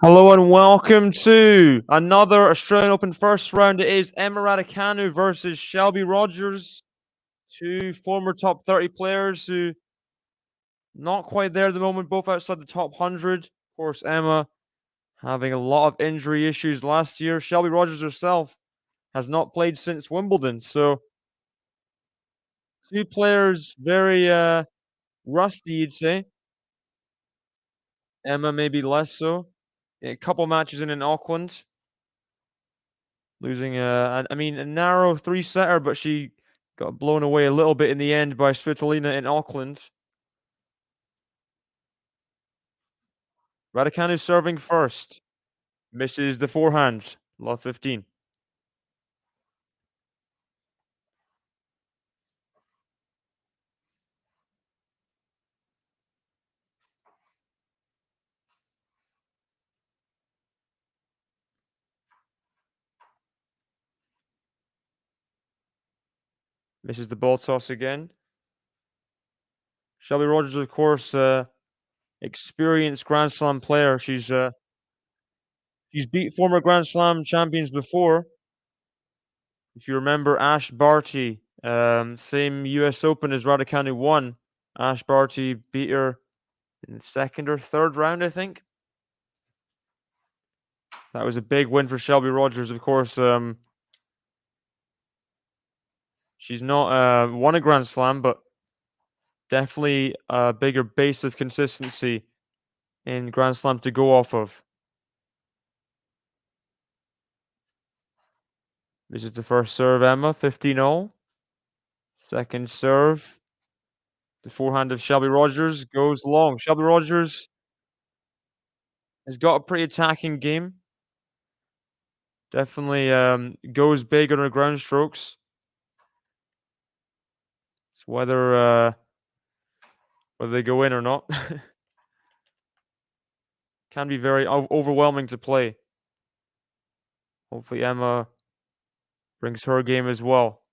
Hello and welcome to another Australian Open first round. It is Emma Raducanu versus Shelby Rogers, two former top 30 players who not quite there at the moment, both outside the top 100. Of course, Emma having a lot of injury issues last year. Shelby Rogers herself has not played since Wimbledon, so two players very rusty, you'd say. Emma maybe less so. A couple matches in Auckland. Losing a narrow three-setter, but she got blown away a little bit in the end by Svitolina in Auckland. Raducanu serving first. Misses the forehand. Love 15. Misses the ball toss again. Shelby Rogers, of course, experienced Grand Slam player. She's beat former Grand Slam champions before. If you remember Ash Barty, same US Open as Raducanu won. Ash Barty beat her in the second or third round, I think. That was a big win for Shelby Rogers, of course. She's not won a Grand Slam, but definitely a bigger base of consistency in Grand Slam to go off of. This is the first serve, Emma, 15-0. Second serve. The forehand of Shelby Rogers goes long. Shelby Rogers has got a pretty attacking game. Definitely goes big on her ground strokes. It's whether they go in or not. Can be very overwhelming to play. Hopefully Emma brings her game as well.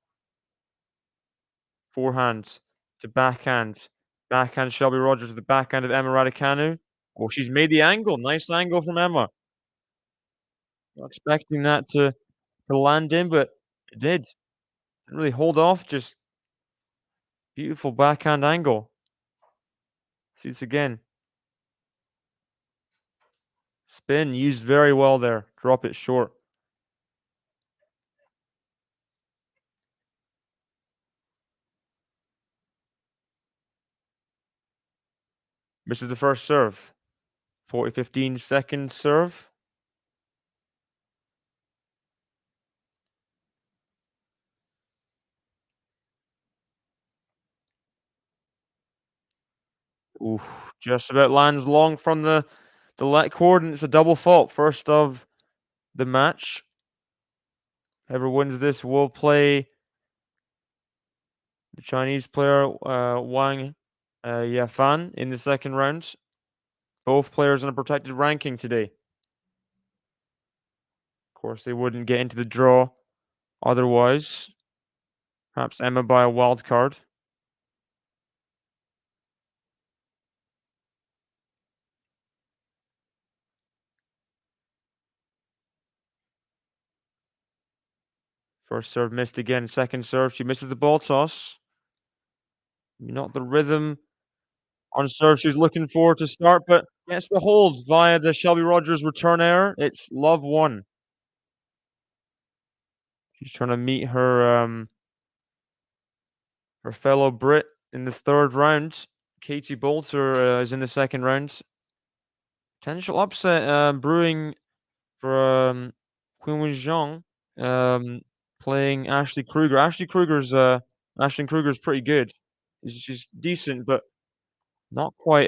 Forehand to backhand. Backhand Shelby Rogers to the backhand of Emma Raducanu. Oh, she's made the angle. Nice angle from Emma. Not expecting that to land in, but it did. Didn't really hold off, just beautiful backhand angle. See this again. Spin used very well there. Drop it short. Misses the first serve. 40-15 second serve. Ooh, just about lands long from the let cord, and it's a double fault. First of the match. Whoever wins this will play the Chinese player Wang Yafan in the second round. Both players in a protected ranking today. Of course, they wouldn't get into the draw otherwise. Perhaps Emma by a wild card. First serve missed again. Second serve, she misses the ball toss. Not the rhythm on serve she was looking for to start, but gets the hold via the Shelby Rogers return error. It's love 1. She's trying to meet her fellow Brit in the third round. Katie Bolter is in the second round. Potential upset brewing for Qinwen Zhang playing Ashley Kruger. Ashlyn Kruger's pretty good. She's decent, but not quite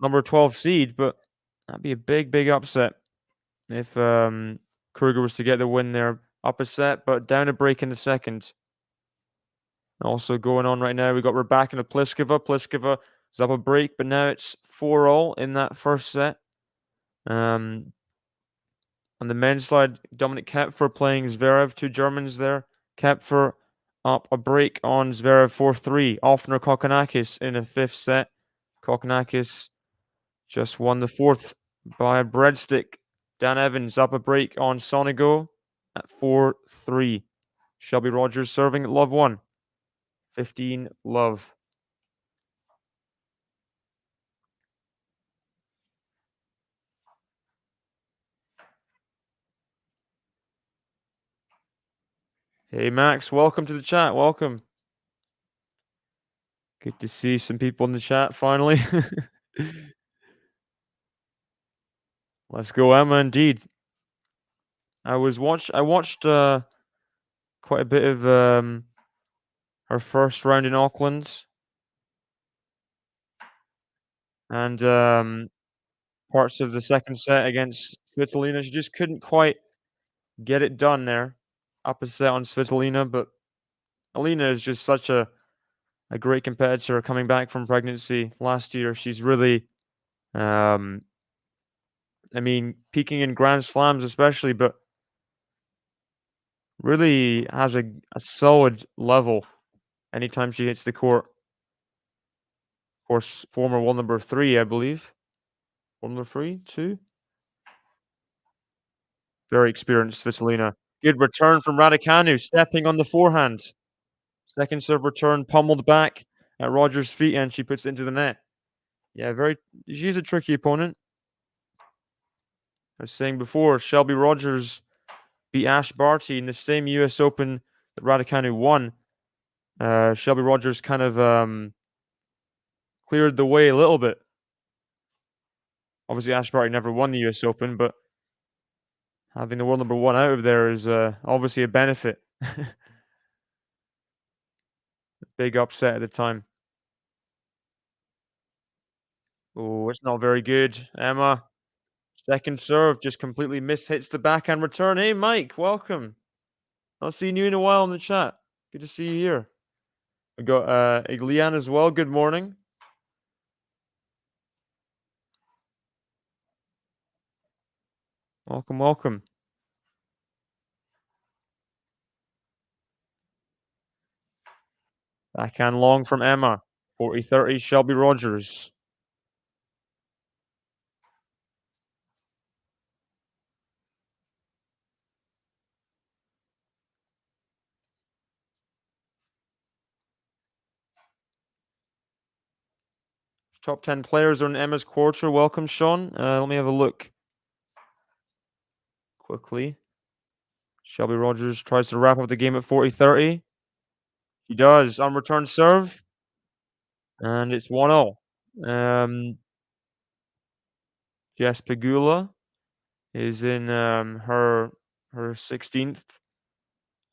number 12 seed. But that'd be a big upset if Kruger was to get the win there. Up a set, but down a break in the second. Also going on right now, we got Raducanu Pliskova. Pliskova is up a break, but now it's 4-all in that first set. On the men's side, Dominic Kepfer playing Zverev, two Germans there. Kepfer up a break on Zverev 4-3. Offner Kokkinakis in a fifth set. Kokkinakis just won the fourth by a breadstick. Dan Evans up a break on Sonigo at 4-3. Shelby Rogers serving at love 1. 15 love. Hey Max, welcome to the chat. Welcome. Good to see some people in the chat finally. Let's go, Emma. Indeed, I watched quite a bit of her first round in Auckland and parts of the second set against Svitolina. She just couldn't quite get it done there. Up a set on Svitolina, but Alina is just such a great competitor coming back from pregnancy last year. She's really, um, I mean, peaking in Grand Slams especially, but really has a solid level anytime she hits the court. Of course, former world number 3, I believe. World number 3, 2? Very experienced Svitolina. Good return from Raducanu, stepping on the forehand. Second serve return pummeled back at Rogers' feet, and she puts it into the net. Yeah, she's a tricky opponent. I was saying before, Shelby Rogers beat Ash Barty in the same US Open that Raducanu won. Shelby Rogers kind of cleared the way a little bit. Obviously, Ash Barty never won the US Open, but having the world number 1 out of there is obviously a benefit. Big upset at the time. Oh, it's not very good. Emma, second serve just completely hits the backhand return. Hey, Mike, welcome. Not seen you in a while in the chat. Good to see you here. We got Iglian as well. Good morning. Welcome, welcome. Backhand long from Emma. 40-30, Shelby Rogers. Top 10 players are in Emma's quarter. Welcome, Sean. Let me have a look quickly. Shelby Rogers tries to wrap up the game at 40-30. He does. On return serve. And it's 1-0. Jess Pegula is in her 16th.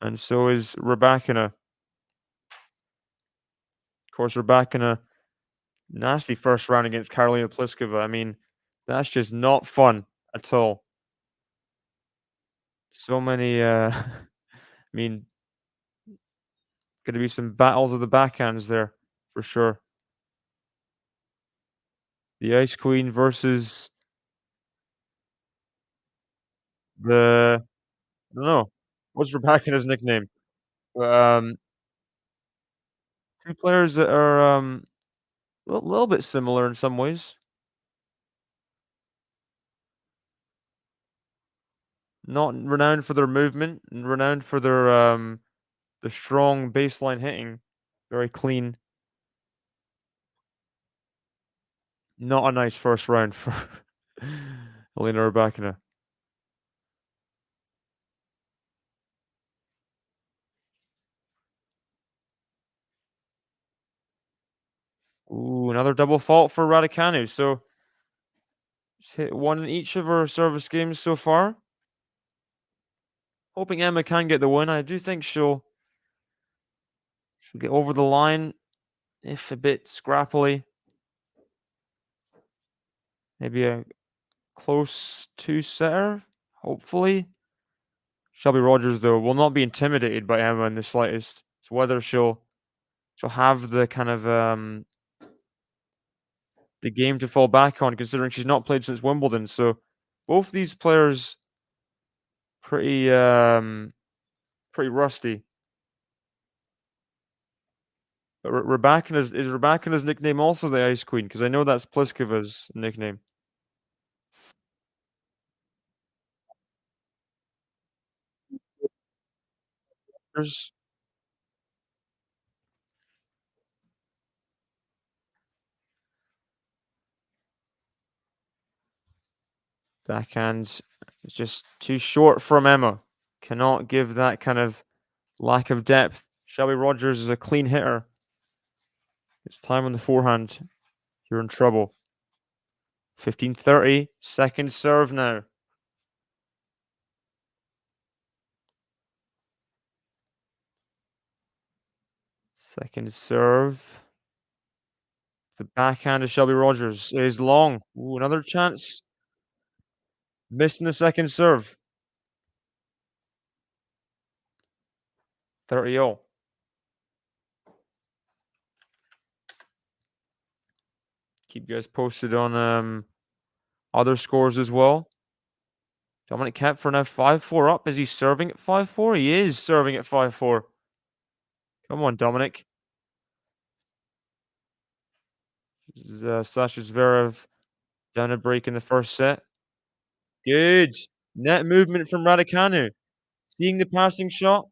And so is Raducanu. Of course, Raducanu, nasty first round against Karolina Pliskova. I mean, that's just not fun at all. So many, I mean, gonna be some battles of the backhands there for sure. The Ice Queen versus the I don't know. What's Raducanu's nickname? Um, 2 players that are, a little bit similar in some ways. Not renowned for their movement and renowned for their strong baseline hitting. Very clean. Not a nice first round for Elena Raducanu. Ooh, another double fault for Raducanu. So she's hit 1 in each of her service games so far. Hoping Emma can get the win. I do think she'll get over the line, if a bit scrappily. Maybe a close 2-setter, hopefully. Shelby Rogers, though, will not be intimidated by Emma in the slightest. It's whether she'll have the kind of the game to fall back on, considering she's not played since Wimbledon. So both these players pretty pretty rusty. But Raducanu's nickname also the Ice Queen? Because I know that's Pliskova's nickname. Rogers. Backhand is just too short from Emma. Cannot give that kind of lack of depth. Shelby Rogers is a clean hitter. It's time on the forehand. You're in trouble. 15:30. Second serve now. Second serve. The backhand of Shelby Rogers is long. Ooh, another chance. Missing the second serve. 30-all. Keep you guys posted on other scores as well. Dominic Kempfer now 5-4 up. Is he serving at 5-4? He is serving at 5-4. Come on, Dominic. Sasha Zverev down a break in the first set. Good. Net movement from Raducanu. Seeing the passing shot,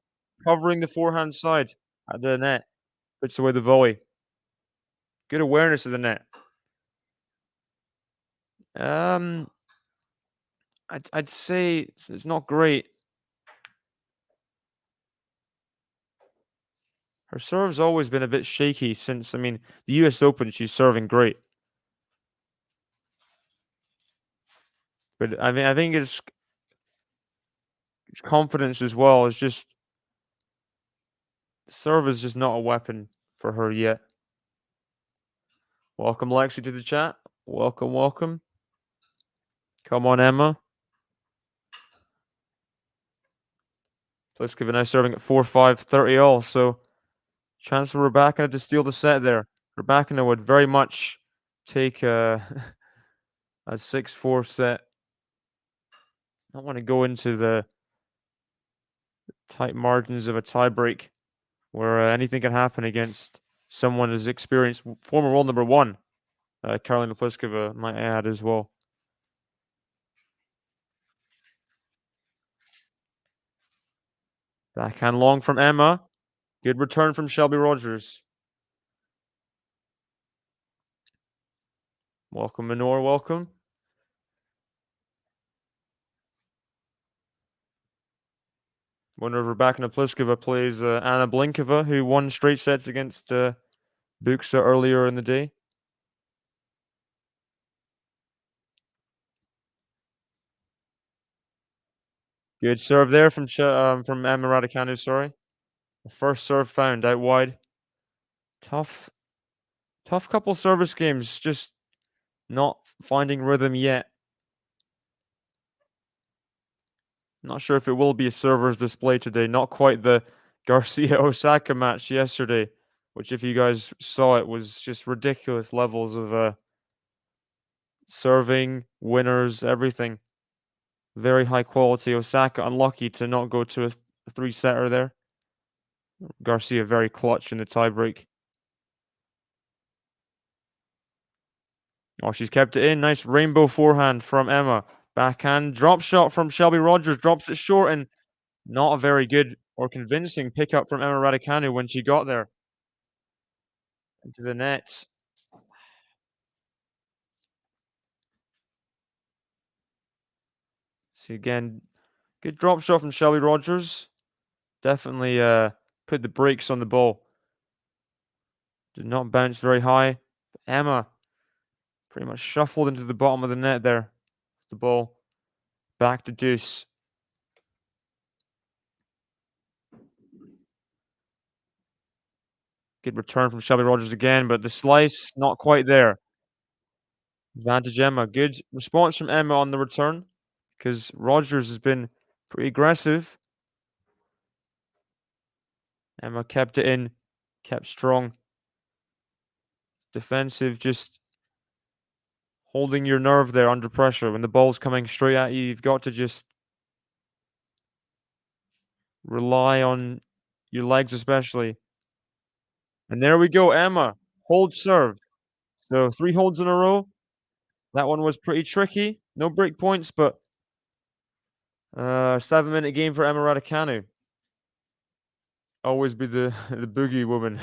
covering the forehand side at the net. Puts away the volley. Good awareness of the net. Um, I'd say it's not great. Her serve's always been a bit shaky since, I mean, the US Open, she's serving great. But I mean, I think it's confidence as well. It's just serve is just not a weapon for her yet. Welcome, Lexi, to the chat. Welcome, welcome. Come on, Emma. Pliskova now serving at 4-5, 30-all. So chance for Raducanu to steal the set there. Raducanu would very much take a 6-4 set. I don't want to go into the tight margins of a tiebreak where anything can happen against someone as experienced, former world number one, Karolina Pliskova, might add as well. Backhand long from Emma. Good return from Shelby Rogers. Welcome, Minor. Welcome. Winner of Raducanu Pliskova plays Anna Blinkova, who won straight sets against Buxa earlier in the day. Good serve there from Emma Raducanu. Sorry, the first serve found out wide. Tough couple service games. Just not finding rhythm yet. Not sure if it will be a server's display today. Not quite the Garcia Osaka match yesterday, which, if you guys saw it, was just ridiculous levels of serving, winners, everything. Very high quality. Osaka unlucky to not go to a three-setter there. Garcia very clutch in the tiebreak. Oh, she's kept it in. Nice rainbow forehand from Emma. Backhand drop shot from Shelby Rogers. Drops it short, and not a very good or convincing pickup from Emma Raducanu when she got there. Into the net. See again, good drop shot from Shelby Rogers. Definitely put the brakes on the ball. Did not bounce very high. Emma pretty much shuffled into the bottom of the net there. The ball back to deuce. Good return from Shelby Rogers again, but the slice not quite there. Advantage Emma. Good response from Emma on the return because Rogers has been pretty aggressive. Emma kept it in, kept strong. Defensive, just holding your nerve there under pressure. When the ball's coming straight at you, you've got to just rely on your legs especially. And there we go, Emma. Hold serve. So 3 holds in a row. That one was pretty tricky. No break points, but 7-minute game for Emma Raducanu. always be the the boogie woman.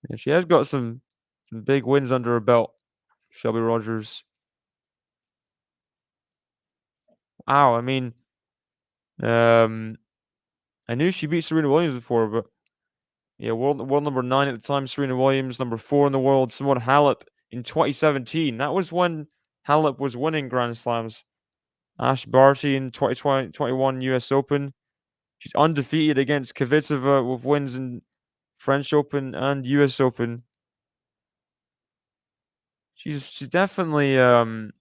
Yeah, she has got some big wins under her belt, Shelby Rogers. Wow, I mean, um, I knew she beat Serena Williams before, but yeah, world number 9 at the time, Serena Williams, number 4 in the world, Simone Halep in 2017. That was when Halep was winning Grand Slams. Ash Barty in 2021 US Open. She's undefeated against Kvitova with wins in French Open and US Open. She's definitely one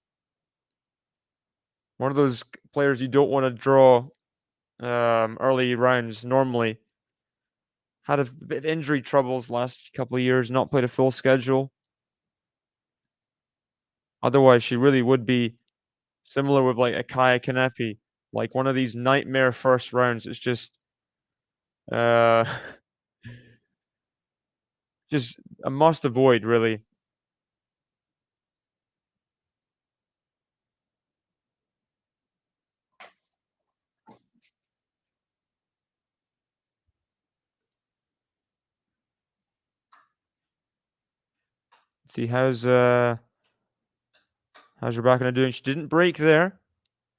of those players you don't want to draw early rounds normally. Had a bit of injury troubles last couple of years, not played a full schedule. Otherwise, she really would be similar with like a Kaya Kanepi, like one of these nightmare first rounds. It's uh just a must avoid, really. Let's see how's Rebecca doing? She didn't break there.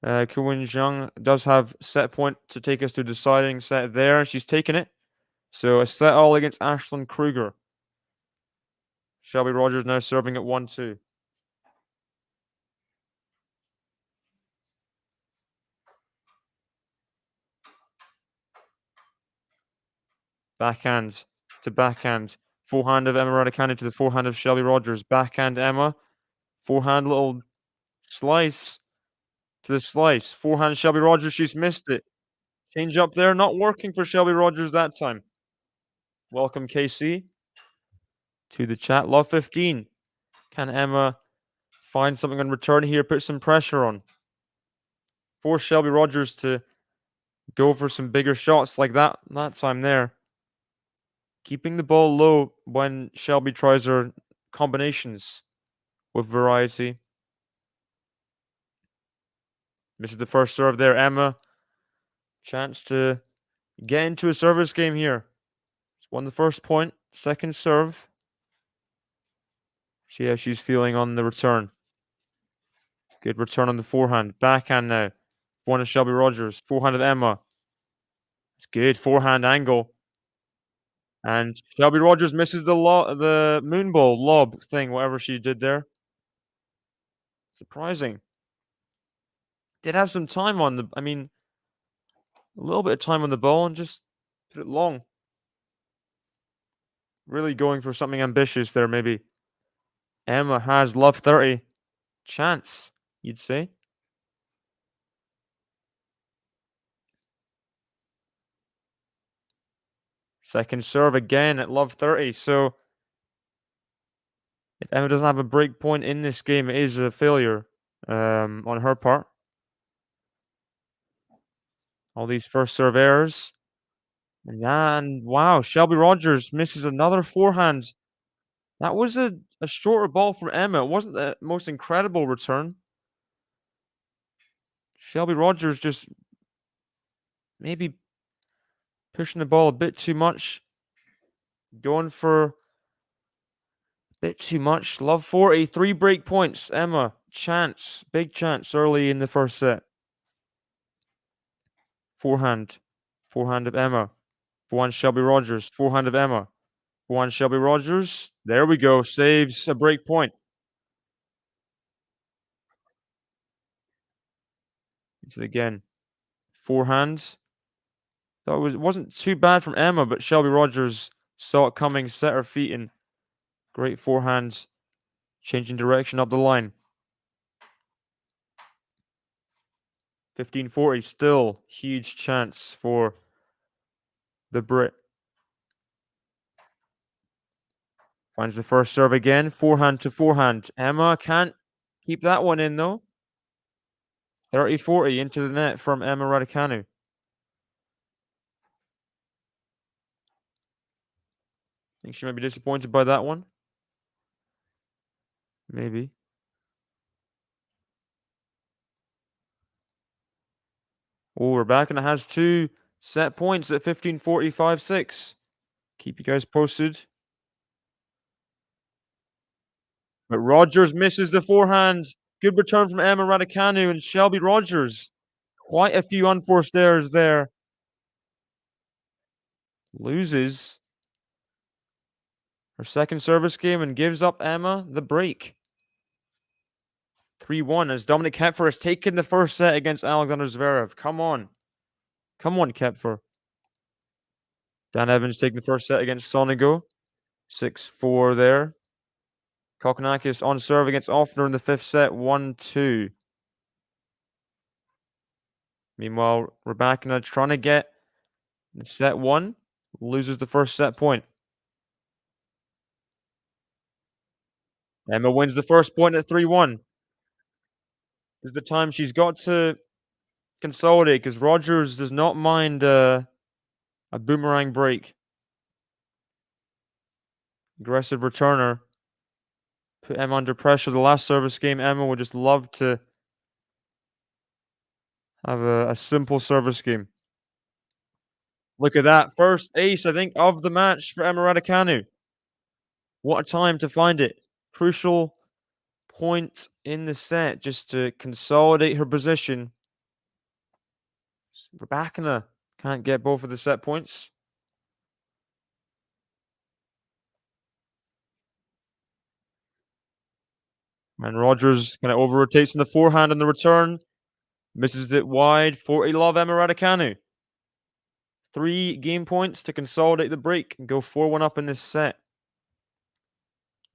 Kuwen Zhang does have set point to take us to deciding set there, and she's taken it. So a set all against Ashlyn Kruger. Shelby Rogers now serving at 1-2. Backhand to backhand. Forehand of Emma Raducanu to the forehand of Shelby Rogers. Backhand Emma. Forehand little slice to the slice. Forehand Shelby Rogers. She's missed it. Change up there. Not working for Shelby Rogers that time. Welcome, KC, to the chat. Love 15. Can Emma find something on return here? Put some pressure on. Force Shelby Rogers to go for some bigger shots like that time there. Keeping the ball low when Shelby tries her combinations with variety. Misses the first serve there, Emma. Chance to get into a service game here. She's won the first point. Second serve. See how she's feeling on the return. Good return on the forehand. Backhand now. One of Shelby Rogers. Forehand of Emma. It's good. Forehand angle. And Shelby Rogers misses the moonball lob thing, whatever she did there. Surprising. Did have some time on I mean, a little bit of time on the ball and just put it long. Really going for something ambitious there, maybe. Emma has love 30. Chance, you'd say. Second serve again at love 30. So if Emma doesn't have a break point in this game, it is a failure on her part. All these first serve errors. And wow, Shelby Rogers misses another forehand. That was a shorter ball from Emma. It wasn't the most incredible return. Shelby Rogers just maybe pushing the ball a bit too much. Going for a bit too much. Love 40. 3 break points. Emma, chance. Big chance early in the first set. Forehand. Forehand of Emma. Forehand Shelby Rogers. Forehand of Emma. Forehand Shelby Rogers. There we go. Saves a break point. Into it again. Forehands. Thought it wasn't too bad from Emma, but Shelby Rogers saw it coming, set her feet in. Great forehands. Changing direction up the line. 15-40. Still huge chance for the Brit. Finds the first serve again. Forehand to forehand. Emma can't keep that one in though. 30-40 into the net from Emma Raducanu. Think she might be disappointed by that one. Maybe. Oh, Rebecca has two set points at 15-45-6. Keep you guys posted. But Rogers misses the forehand. Good return from Emma Raducanu and Shelby Rogers. Quite a few unforced errors there. Loses her second service game and gives up Emma the break. 3-1 as Dominic Kepfer has taken the first set against Alexander Zverev. Come on. Come on, Kepfer. Dan Evans taking the first set against Sonigo. 6-4 there. Kokkinakis on serve against Offner in the fifth set. 1-2. Meanwhile, Rybakina trying to get the set one. Loses the first set point. Emma wins the first point at 3-1. This is the time she's got to consolidate because Rogers does not mind a boomerang break. Aggressive returner. Put Emma under pressure. The last service game, Emma would just love to have a simple service game. Look at that. First ace, I think, of the match for Emma Raducanu. What a time to find it. Crucial point in the set just to consolidate her position. Rybakina can't get both of the set points. And Rogers kind of over-rotates in the forehand on the return. Misses it wide. 40-love Emma Raducanu. 3 game points to consolidate the break and go 4-1 up in this set.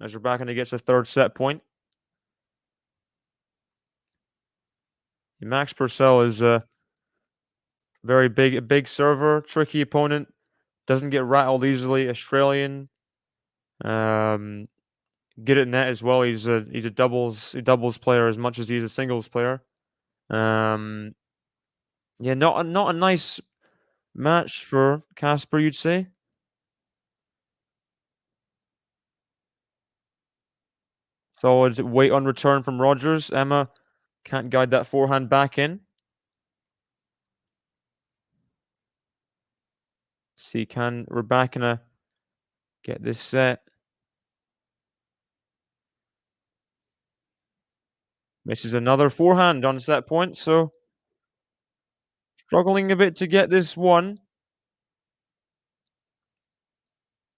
As Rybakina gets a third set point. Max Purcell is a big server, tricky opponent. Doesn't get rattled easily. Australian. Good at net as well. He's a doubles player as much as he's a singles player. Yeah, not a nice match for Casper, you'd say. Solid weight on return from Rogers. Emma can't guide that forehand back in. See, can Rybakina get this set? Misses another forehand on set point, so struggling a bit to get this one.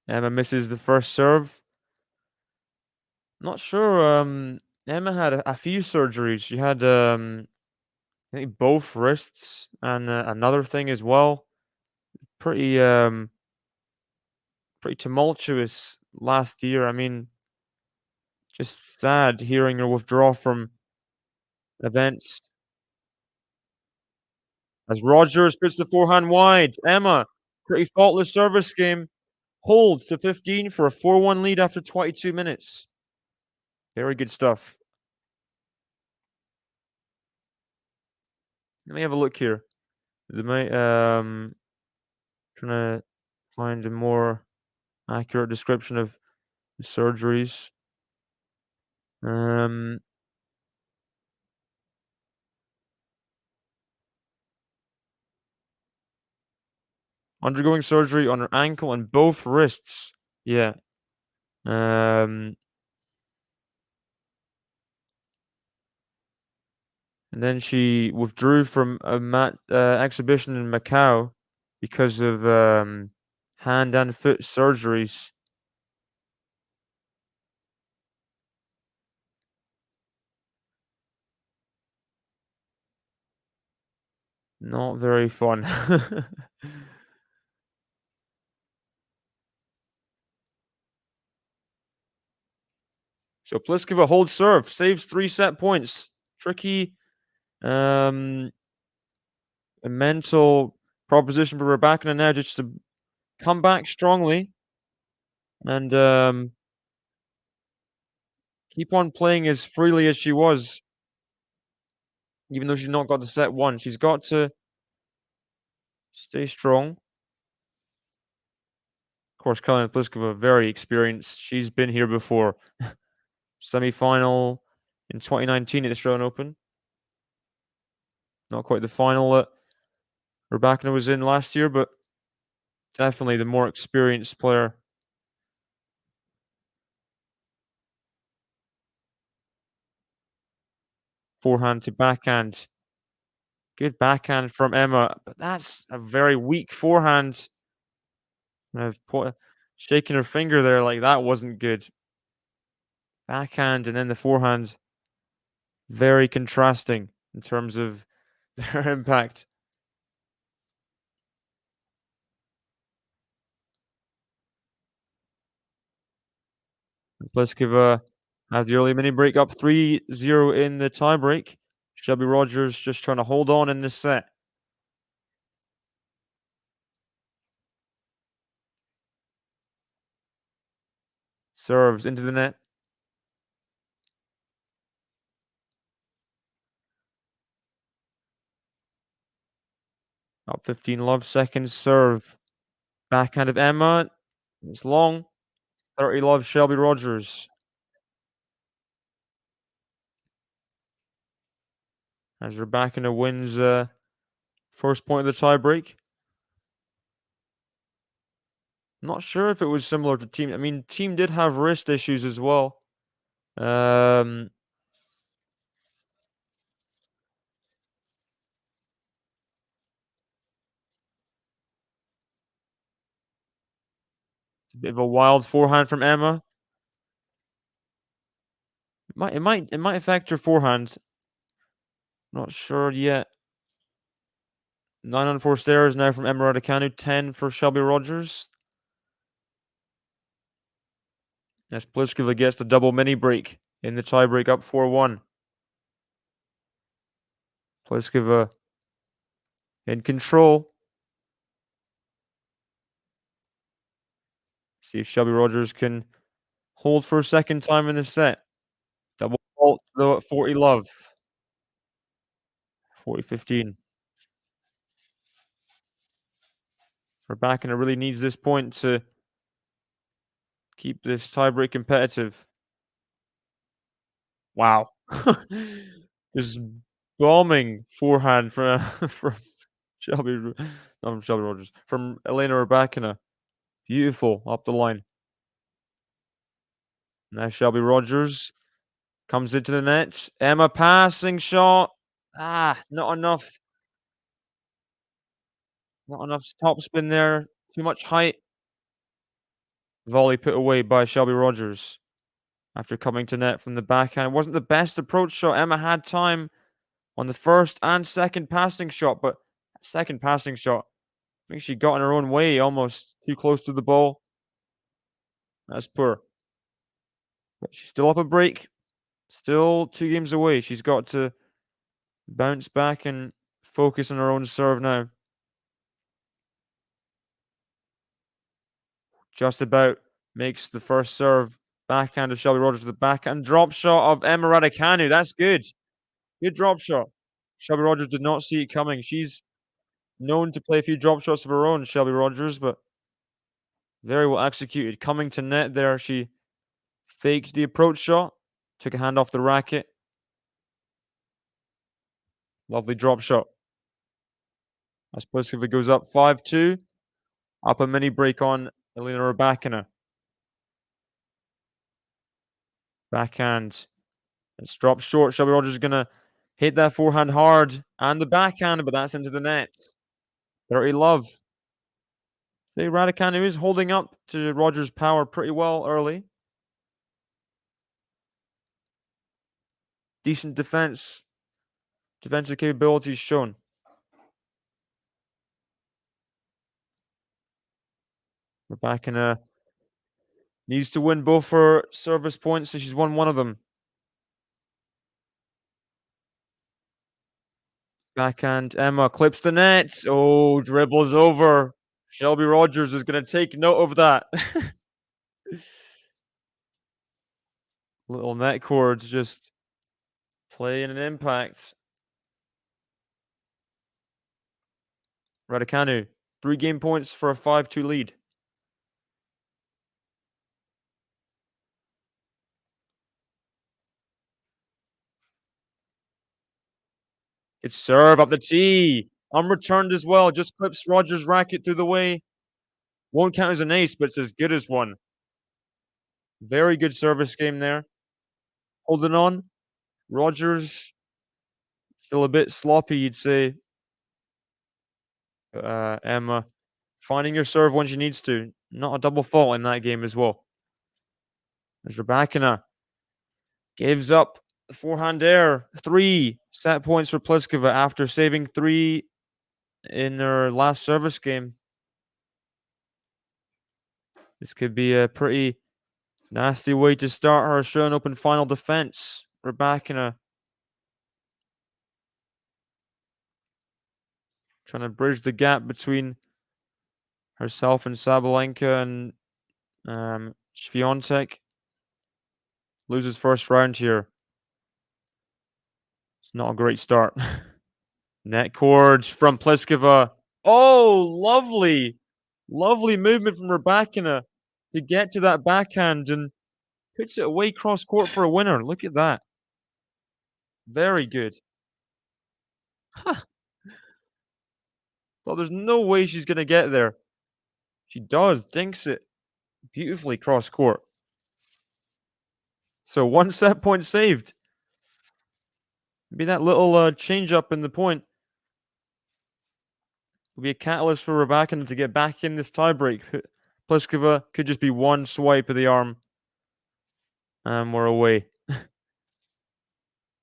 Emma misses the first serve. Not sure. Emma had a few surgeries. She had I think both wrists and another thing as well. Pretty tumultuous last year. I mean, just sad hearing her withdraw from events. As Rogers puts the forehand wide, Emma, pretty faultless service game, holds to 15 for a 4-1 lead after 22 minutes. Very good stuff. Let me have a look here. They might trying to find a more accurate description of the surgeries. Undergoing surgery on her ankle and both wrists. Yeah. And then she withdrew from a exhibition in Macau because of hand and foot surgeries. Not very fun. So Pliskova holds serve, saves 3 set points. Tricky, a mental proposition for Rybakina now just to come back strongly and keep on playing as freely as she was, even though she's not got the set one. She's got to stay strong. Of course, Karolina Pliskova, very experienced. She's been here before. Semi-final in 2019 at the Australian Open. Not quite the final Raducanu was in last year, but definitely the more experienced player. Forehand to backhand. Good backhand from Emma, but that's a very weak forehand. I've shaking her finger there like that wasn't good. Backhand and then the forehand, very contrasting in terms of their impact. Pliskova has the early mini break up 3-0 in the tiebreak. Shelby Rogers just trying to hold on in this set. Serves into the net. Up 15 love, second serve. Backhand of Emma. It's long. 30 love, Shelby Rogers. As Raducanu wins first point of the tiebreak. Not sure if it was similar to Team. I mean, Team did have wrist issues as well. Um, it's a bit of a wild forehand from Emma. It might affect her forehand. Not sure yet. 9 on 4 stairs now from Emma Raducanu. 10 for Shelby Rogers. As Pliskova gets the double mini break in the tiebreak up 4-1. Pliskova in control. See if Shelby Rogers can hold for a second time in the set. Double fault though at 40 love. 40-15. Raducanu really needs this point to keep this tiebreak competitive. Wow. Just bombing forehand from from Shelby, not from Shelby Rogers, from Elena Raducanu. Beautiful up the line. Now Shelby Rogers comes into the net. Emma passing shot. Not enough. Not enough top spin there. Too much height. Volley put away by Shelby Rogers after coming to net from the backhand. It wasn't the best approach shot. Emma had time on the first and second passing shot, but second passing shot, I think she got in her own way, almost too close to the ball. That's poor. But she's still up a break. Still 2 games away. She's got to bounce back and focus on her own serve now. Just about makes the first serve. Backhand of Shelby Rogers to the backhand. Drop shot of Emma Raducanu. That's good. Good drop shot. Shelby Rogers did not see it coming. She's known to play a few drop shots of her own, Shelby Rogers, but very well executed. Coming to net there, she faked the approach shot, took a hand off the racket. Lovely drop shot. As Pliskova goes up 5-2. Up a mini break on Elena Raducanu. Backhand. It's dropped short. Shelby Rogers is going to hit that forehand hard and the backhand, but that's into the net. 30 love. See, Raducanu is holding up to Rogers' power pretty well early. Decent defensive capabilities shown. Raducanu needs to win both her service points, and she's won one of them. Backhand. Emma clips the net. Oh, dribbles over. Shelby Rogers is going to take note of that. Little net chords just playing an impact. Raducanu, 3 game points for a 5-2 lead. Good serve up the tee. Unreturned as well, just clips Rogers' racket through the way. Won't count as an ace, but it's as good as one. Very good service game there. Holding on. Rogers still a bit sloppy, you'd say. Emma finding her serve when she needs to. Not a double fault in that game as well. As Raducanu gives up the forehand air. 3 set points for Pliskova after saving 3 in her last service game. This could be a pretty nasty way to start her Australian Open final defense. Raducanu trying to bridge the gap between herself and Sabalenka and Swiatek. Loses first round here. It's not a great start. Net cords from Pliskova. Oh, lovely. Lovely movement from Raducanu to get to that backhand and puts it away cross court for a winner. Look at that. Very good. Well, there's no way she's going to get there. She does. Dinks it beautifully cross court. So 1 set point saved. Maybe that little change up in the point will be a catalyst for Raducanu to get back in this tiebreak. Pliskova could just be one swipe of the arm, and we're away.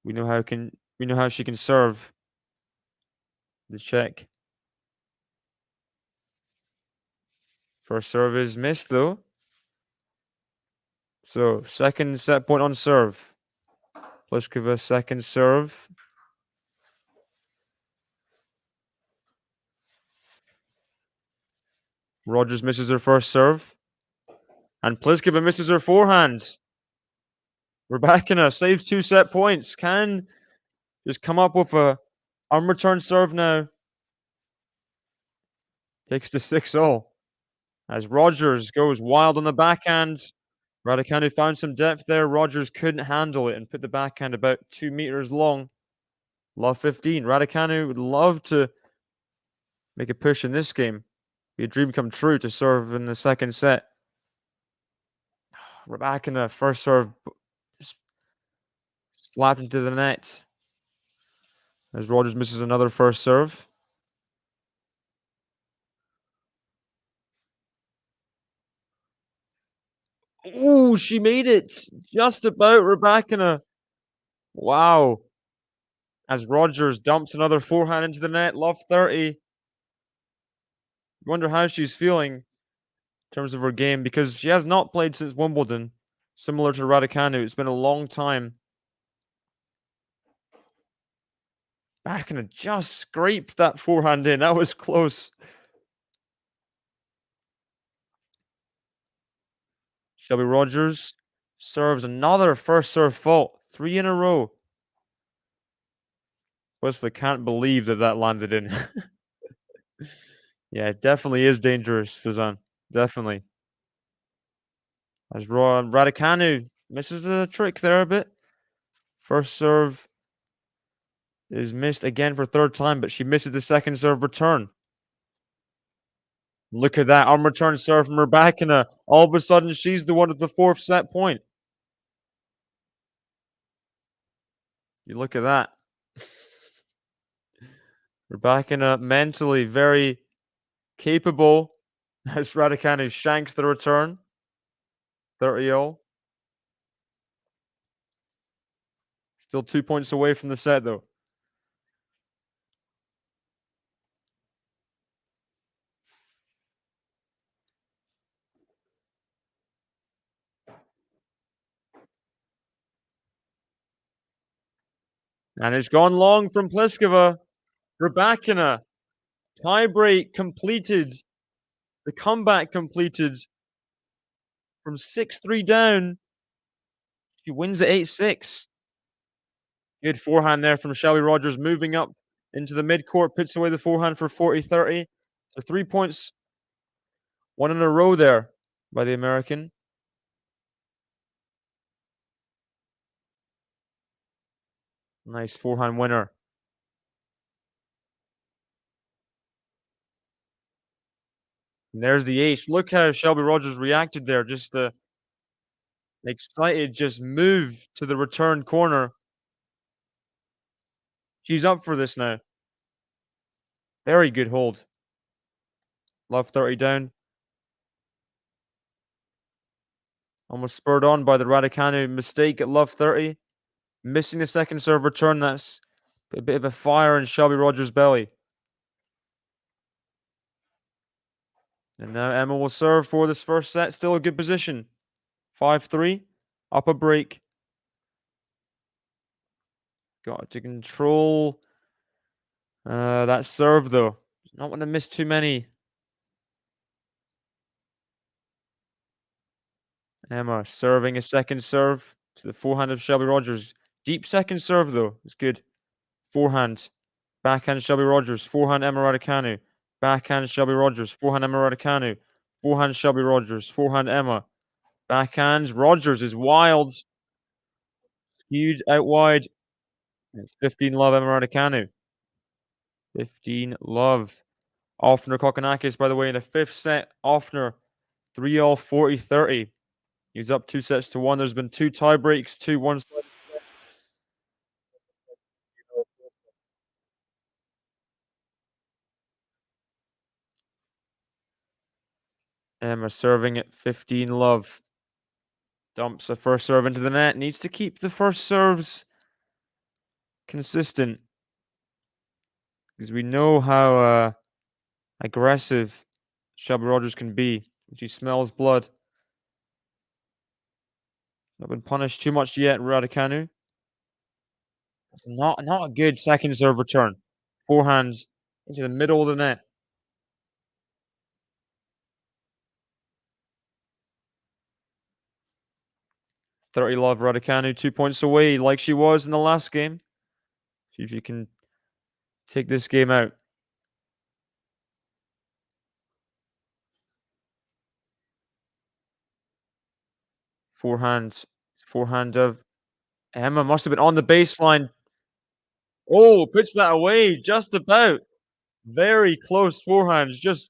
We know how she can serve. The Czech. First serve is missed though. So second set point on serve. Pliskova second serve. Rogers misses her first serve. And Pliskova misses her forehand. Raducanu saves 2 set points. Can just come up with a unreturned serve now. Takes the 6-0. As Rogers goes wild on the backhand. Raducanu found some depth there. Rogers couldn't handle it and put the backhand about 2 meters long. Love 15. Raducanu would love to make a push in this game. Be a dream come true to serve in the second set. Raducanu first serve slapped into the net. As Rogers misses another first serve. Ooh, she made it. Just about Raducanu. Wow. As Rogers dumps another forehand into the net. Love 30. Wonder how she's feeling in terms of her game because she has not played since Wimbledon. Similar to Raducanu. It's been a long time. Raducanu just scraped that forehand in. That was close. Shelby Rogers serves another first serve fault. 3 in a row. Westwood can't believe that landed in. Yeah, it definitely is dangerous, Fazan. Definitely. As Raducanu misses the trick there a bit. First serve is missed again for 3rd time, but she misses the second serve return. Look at that unreturned serve from Raducanu. All of a sudden, she's the one at the 4th set point. You look at that. Raducanu mentally very capable as Raducanu shanks the return. 30-0. Still 2 points away from the set, though. And it's gone long from Pliskova. Raducanu. Tiebreak completed. The comeback completed. From 6-3 down. She wins at 8-6. Good forehand there from Shelby Rogers, moving up into the midcourt, puts away the forehand for 40-30. So 3 points, 1 in a row there by the American. Nice forehand winner. And there's the ace. Look how Shelby Rogers reacted there. Just excited, just move to the return corner. She's up for this now. Very good hold. Love 30 down. Almost spurred on by the Raducanu mistake at love 30. Missing the second serve return. That's a bit of a fire in Shelby Rogers' belly. And now Emma will serve for this first set. Still a good position. 5-3. Up a break. Got to control that serve, though. Not want to miss too many. Emma serving a second serve to the forehand of Shelby Rogers. Deep second serve, though. It's good. Forehand. Backhand Shelby Rogers. Forehand Emma Raducanu. Backhand Shelby Rogers. Forehand Emma Raducanu. Forehand Shelby Rogers. Forehand Emma. Backhand Rogers is wild. Skewed out wide. It's 15 love Emma Raducanu. 15 love. Offner Kokonakis, by the way, in the fifth set. Offner 3-all 40-30. He's up 2-1. There's been 2 tie breaks, 2 one-sided. Emma serving at 15 love. Dumps a first serve into the net. Needs to keep the first serves consistent. Because we know how aggressive Shelby Rogers can be. She smells blood. Not been punished too much yet, Raducanu. Not a good second serve return. Forehands into the middle of the net. 30 love Raducanu, 2 points away like she was in the last game. See if you can take this game out. Forehand of Emma must have been on the baseline. Oh, puts that away just about. Very close forehands. Just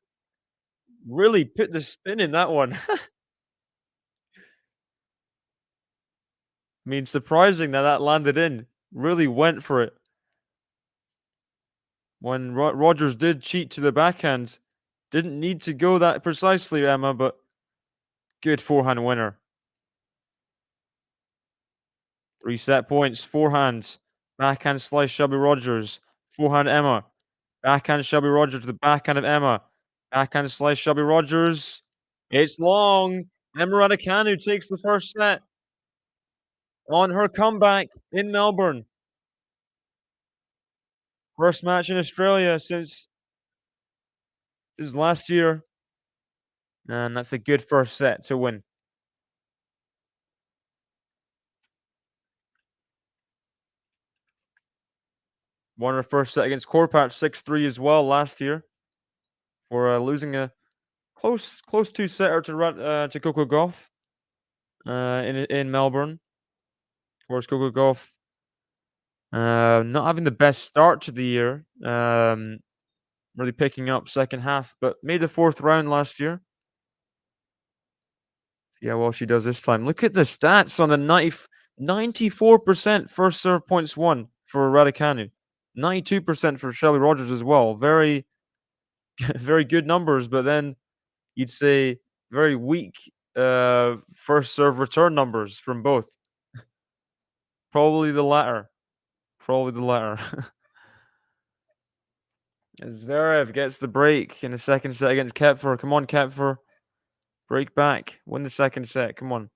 really put the spin in that one. I mean, surprising that landed in. Really went for it. When Rogers did cheat to the backhand, didn't need to go that precisely, Emma, but good forehand winner. 3 set points, forehands, backhand slice Shelby Rogers, forehand Emma, backhand Shelby Rogers to the backhand of Emma, backhand slice Shelby Rogers. It's long. Emma Raducanu takes the first set on her comeback in Melbourne. First match in Australia since last year. And that's a good first set to win. Won her first set against Corpatch 6-3 as well last year for losing a close 2-setter to Coco Gauff in Melbourne. Of course, Coco Gauff not having the best start to the year, really picking up second half, but made the 4th round last year. See how well she does this time. Look at the stats on the 94% first serve points won for Raducanu. 92% for Shelby Rogers as well. Very, very good numbers, but then you'd say very weak first serve return numbers from both. Probably the latter. Probably the latter. Zverev gets the break in the second set against Kepfer. Come on, Kepfer. Break back. Win the second set. Come on.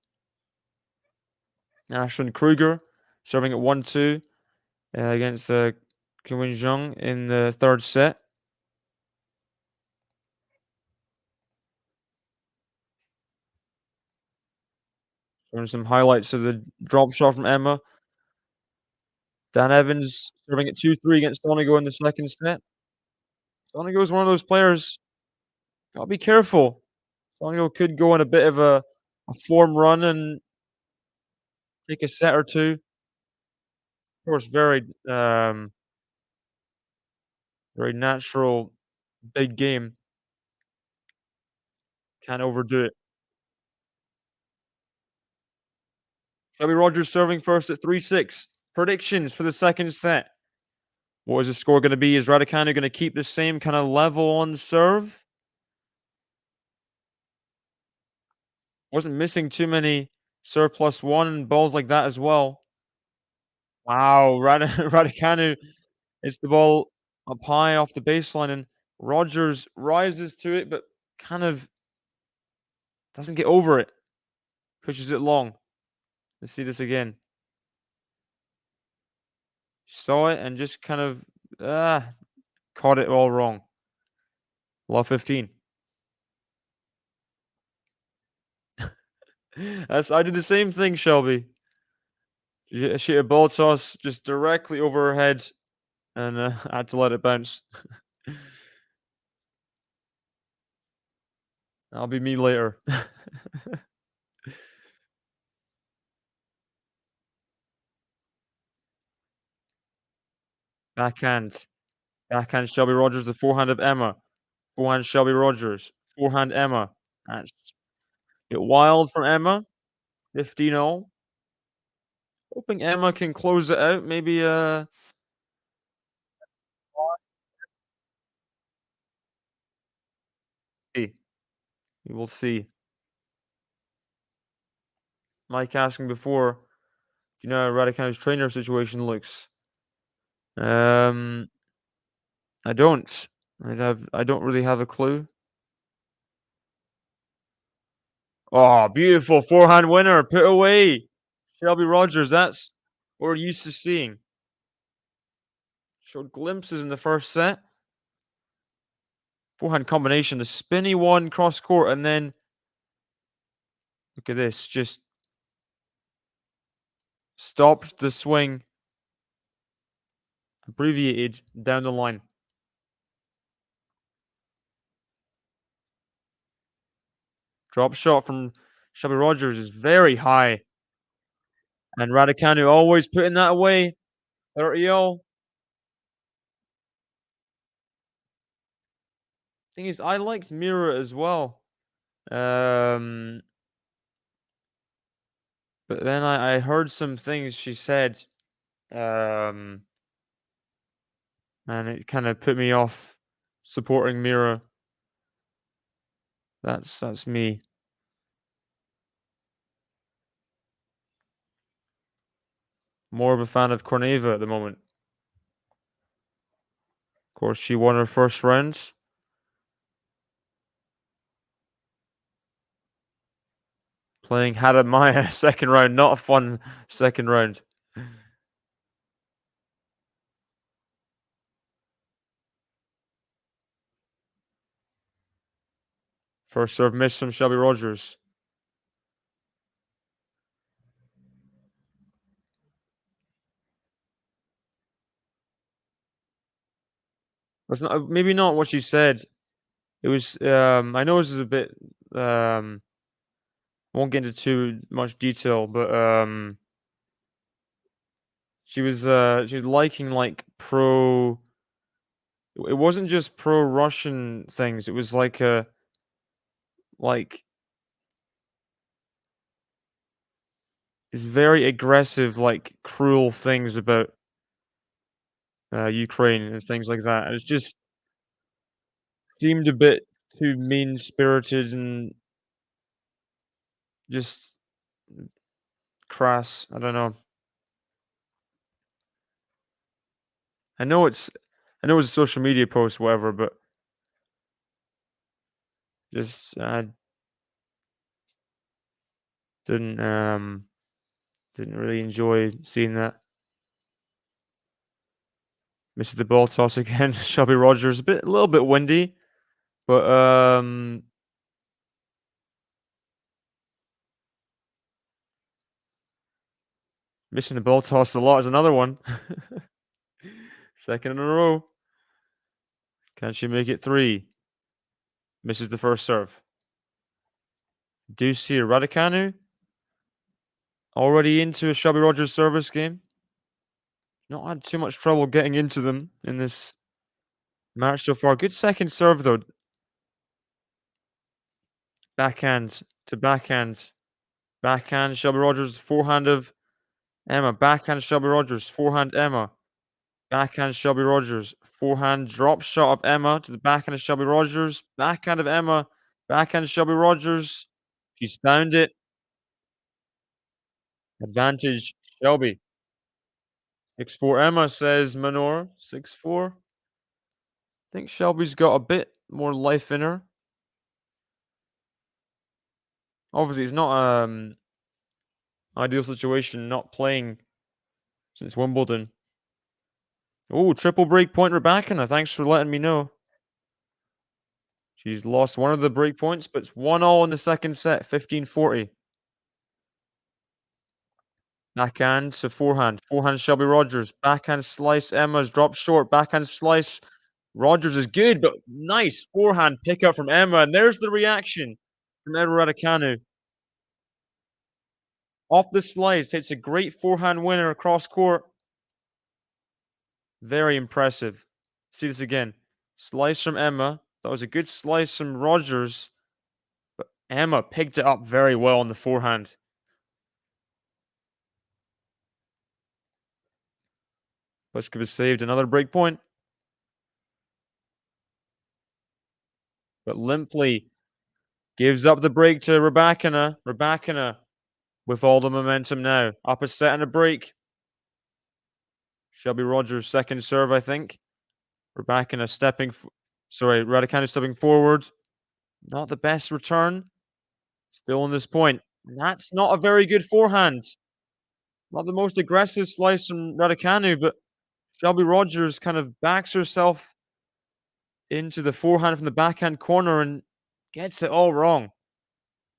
Ashlyn Kruger serving at 1-2 against Qin Zhang in the third set. Showing some highlights of the drop shot from Emma. Dan Evans serving at 2-3 against Sonigo in the second set. Sonigo is one of those players. Gotta be careful. Sonigo could go on a bit of a form run and take a set or two. Of course, very natural big game. Can't overdo it. Shelby Rogers serving first at 3-6. Predictions for the second set. What is the score going to be? Is Raducanu going to keep the same kind of level on serve? Wasn't missing too many serve plus one balls like that as well. Wow, Raducanu hits the ball up high off the baseline, and Rogers rises to it, but kind of doesn't get over it. Pushes it long. Let's see this again. Saw it and just kind of caught it all wrong. Law 15. I did the same thing, Shelby. She had a ball toss just directly over her head, and I had to let it bounce. That'll be me later. Backhand. Backhand Shelby Rogers, the forehand of Emma. Forehand Shelby Rogers. Forehand Emma. That's a bit wild from Emma. 15-0. Hoping Emma can close it out. Maybe see. We will see. Mike asking before, do you know how Raducanu's trainer situation looks? I don't. I don't really have a clue. Oh, beautiful forehand winner, put away. Shelby Rogers, that's what we're used to seeing. Showed glimpses in the first set. Forehand combination, the spinny one cross court, and then look at this, just stopped the swing, abbreviated down the line. Drop shot from Shelby Rogers is very high. And Raducanu always putting that away. 30-0. Thing is, I liked Mira as well. But then I heard some things she said. And it kind of put me off supporting Mira. That's me. More of a fan of Corneva at the moment. Of course, she won her first round. Playing Hada Maya second round, not a fun second round. First serve miss from Shelby Rogers. That's not maybe not what she said. It was I know this is a bit won't get into too much detail, but she was liking like pro. It wasn't just pro Russian things. It was like like it's very aggressive, like cruel things about Ukraine and things like that. And it just seemed a bit too mean spirited and just crass. I don't know. I know it's a social media post, whatever, but just didn't didn't really enjoy seeing that. Misses the ball toss again. Shelby Rogers a little bit windy, but missing the ball toss a lot is another one. Second in a row. Can she make it 3? Misses the first serve. Do you see Raducanu already into a Shelby Rogers service game? Not had too much trouble getting into them in this match so far. Good second serve though. Backhand to backhand. Backhand, Shelby Rogers, forehand of Emma. Backhand, Shelby Rogers, forehand, Emma. Backhand, Shelby Rogers. Forehand drop shot of Emma to the backhand of Shelby Rogers. Backhand of Emma. Backhand Shelby Rogers. She's found it. Advantage Shelby. 6-4 Emma, says Manor. 6-4. Think Shelby's got a bit more life in her. Obviously, it's not ideal situation not playing since Wimbledon. Oh, triple break point Raducanu. Thanks for letting me know. She's lost one of the break points, but it's 1-all in the second set, 15-40. Backhand to forehand. Forehand Shelby Rogers. Backhand slice. Emma's dropped short. Backhand slice. Rogers is good, but nice forehand pickup from Emma. And there's the reaction from Emma Raducanu. Off the slice, hits a great forehand winner across court. Very impressive. See this again. Slice from Emma. That was a good slice from Rogers. But Emma picked it up very well on the forehand. Pliskova saved another break point. But limply gives up the break to Raducanu. Raducanu with all the momentum now. Up a set and a break. Shelby Rogers second serve, I think. Raducanu Raducanu stepping forward. Not the best return. Still on this point. That's not a very good forehand. Not the most aggressive slice from Raducanu, but Shelby Rogers kind of backs herself into the forehand from the backhand corner and gets it all wrong.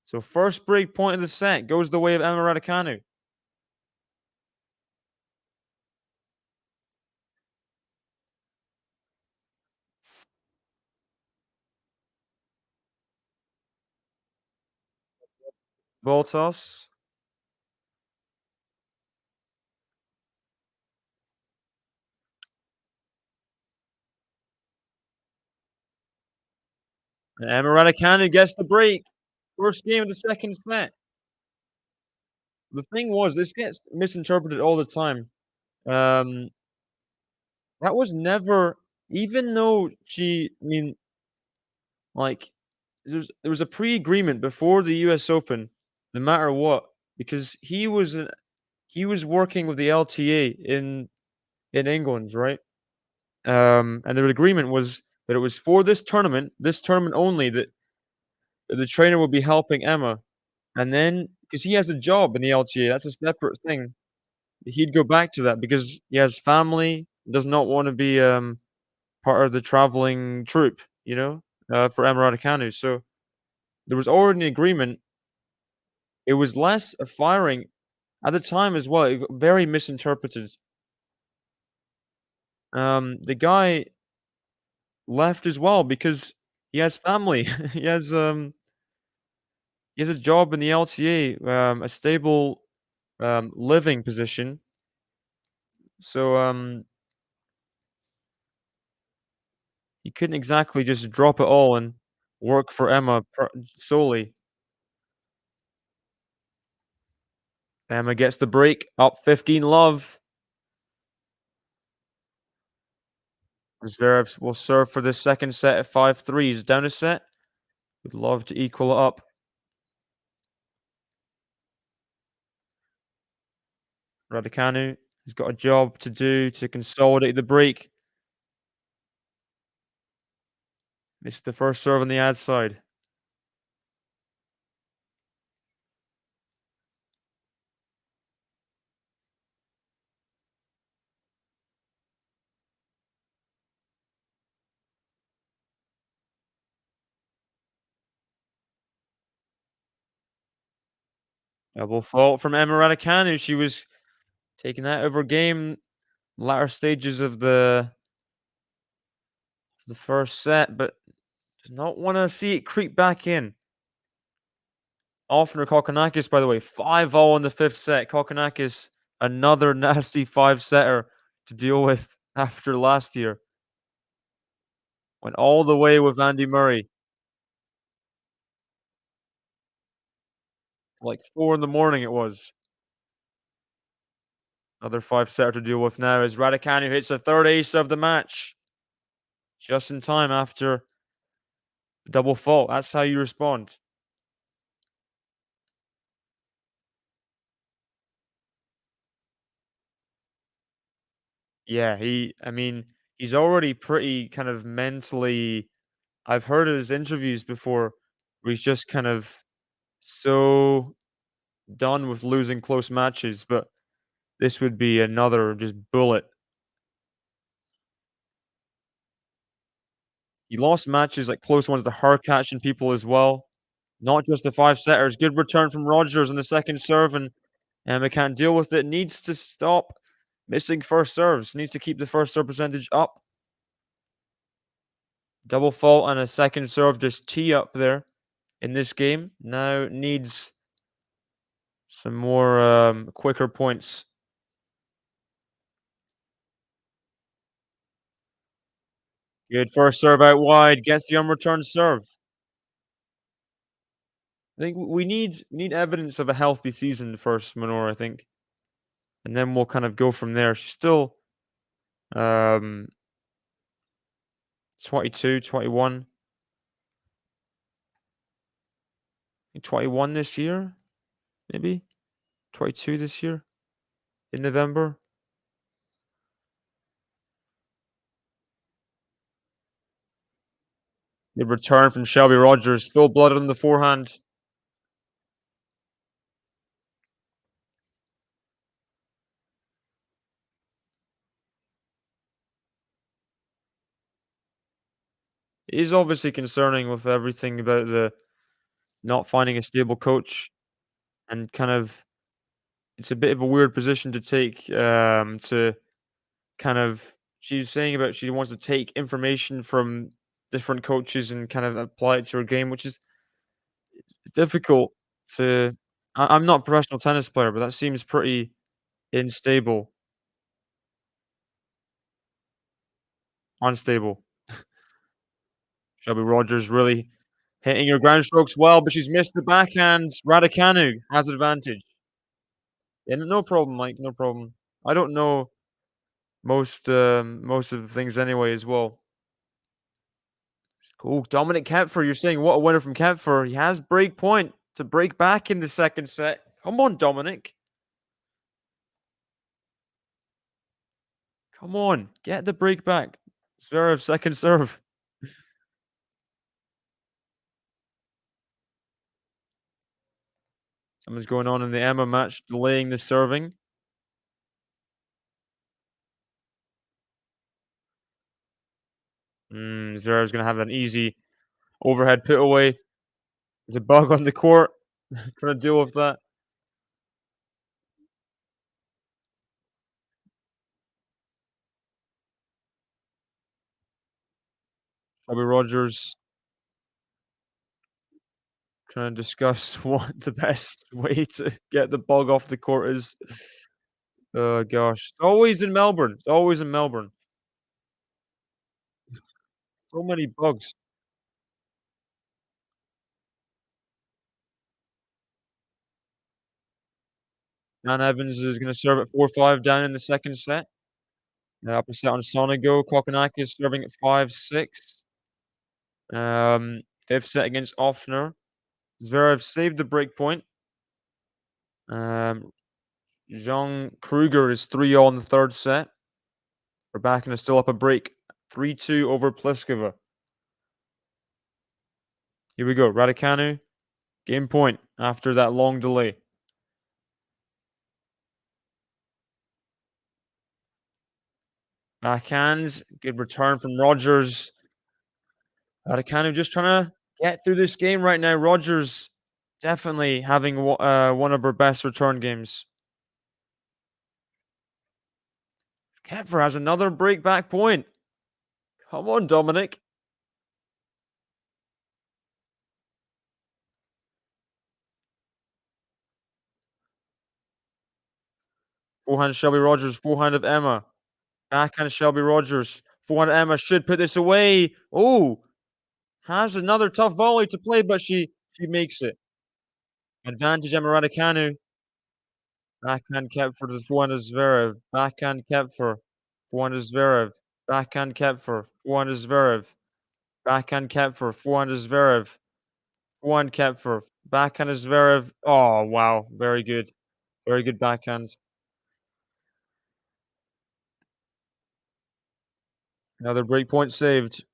So first break point of the set goes the way of Emma Raducanu. Ball toss. And Emma Raducanu gets the break. First game of the second set. The thing was, this gets misinterpreted all the time. Um, that was never, even though like, there was a pre-agreement before the US Open, no matter what, because he was working with the LTA in England, right? And the agreement was that it was for this tournament only, that the trainer would be helping Emma. And then, because he has a job in the LTA, that's a separate thing. He'd go back to that because he has family, does not want to be part of the traveling troupe, for Emma Raducanu. So there was already an agreement. It was less a firing at the time as well. It got very misinterpreted. The guy left as well because he has family. He has a job in the LTA, a stable living position. So he couldn't exactly just drop it all and work for Emma solely. Emma gets the break, up 15 love. Zverev will serve for the second set at 5-3. He's down a set. Would love to equal it up. Raducanu has got a job to do to consolidate the break. Missed the first serve on the ad side. Double fault from Emma Raducanu. She was taking that over game latter stages of the first set, but does not want to see it creep back in. Offner Kokkinakis, by the way, 5-all in the fifth set. Kokkinakis, another nasty five-setter to deal with after last year. Went all the way with Andy Murray. Like 4 in the morning it was. Another 5-setter to deal with now as Raducanu hits the third ace of the match. Just in time after the double fault. That's how you respond. Yeah, I mean, he's already pretty kind of mentally. I've heard his interviews before where he's just kind of so done with losing close matches, but this would be another just bullet. He lost matches like close ones to her catching people as well. Not just the 5-setters. Good return from Rogers on the second serve, and Emma can't deal with it. Needs to stop missing first serves. Needs to keep the first serve percentage up. Double fault and a second serve just tee up there in this game. Now needs some more quicker points. Good first serve out wide. Gets the unreturned serve. I think we need evidence of a healthy season first, Manor, I think. And then we'll kind of go from there. She's still um 22, 21. 21 this year, maybe 22 this year in November. The return from Shelby Rogers, full blooded on the forehand. It is obviously concerning with everything about the not finding a stable coach and kind of it's a bit of a weird position to take to kind of she's saying about she wants to take information from different coaches and kind of apply it to her game, which is difficult to I'm not a professional tennis player, but that seems pretty unstable. Unstable. Shelby Rogers really hitting her ground strokes well, but she's missed the backhand. Raducanu has advantage. Yeah, no problem, Mike, no problem. I don't know most of the things anyway as well. Cool. Dominic Kempfer, you're saying what a winner from Kempfer. He has break point to break back in the second set. Come on, Dominic. Come on. Get the break back. Zverev second serve. Something's going on in the Emma match, delaying the serving. Zverev's going to have an easy overhead put away. There's a bug on the court. Trying to deal with that. Shelby Rogers trying to discuss what the best way to get the bug off the court is. Oh gosh. Always in Melbourne. It's always in Melbourne. So many bugs. Dan Evans is gonna serve at 4-5 down in the second set. Upper set on Sonego. Kokonakis serving at 5-6. Fifth set against Offner. Zverev saved the break point. Um, Zhang Kruger is 3-all in the third set. Raducanu is still up a break. 3-2 over Pliskova. Here we go. Raducanu, game point after that long delay. Backhands. Good return from Rogers. Raducanu just trying to get through this game right now. Rogers definitely having one of her best return games. Kepfer has another break back point. Come on, Dominic. Forehand Shelby Rogers, forehand of Emma. Backhand Shelby Rogers. Forehand Emma should put this away. Oh, has another tough volley to play, but she makes it. Advantage Emma Raducanu. Backhand kept for the forehand of Zverev. Backhand kept for forehand of Zverev. Backhand kept for forehand of Zverev. Backhand kept for forehand of Zverev. Forehand kept for backhand of Zverev. Oh, wow. Very good. Very good backhands. Another break point saved.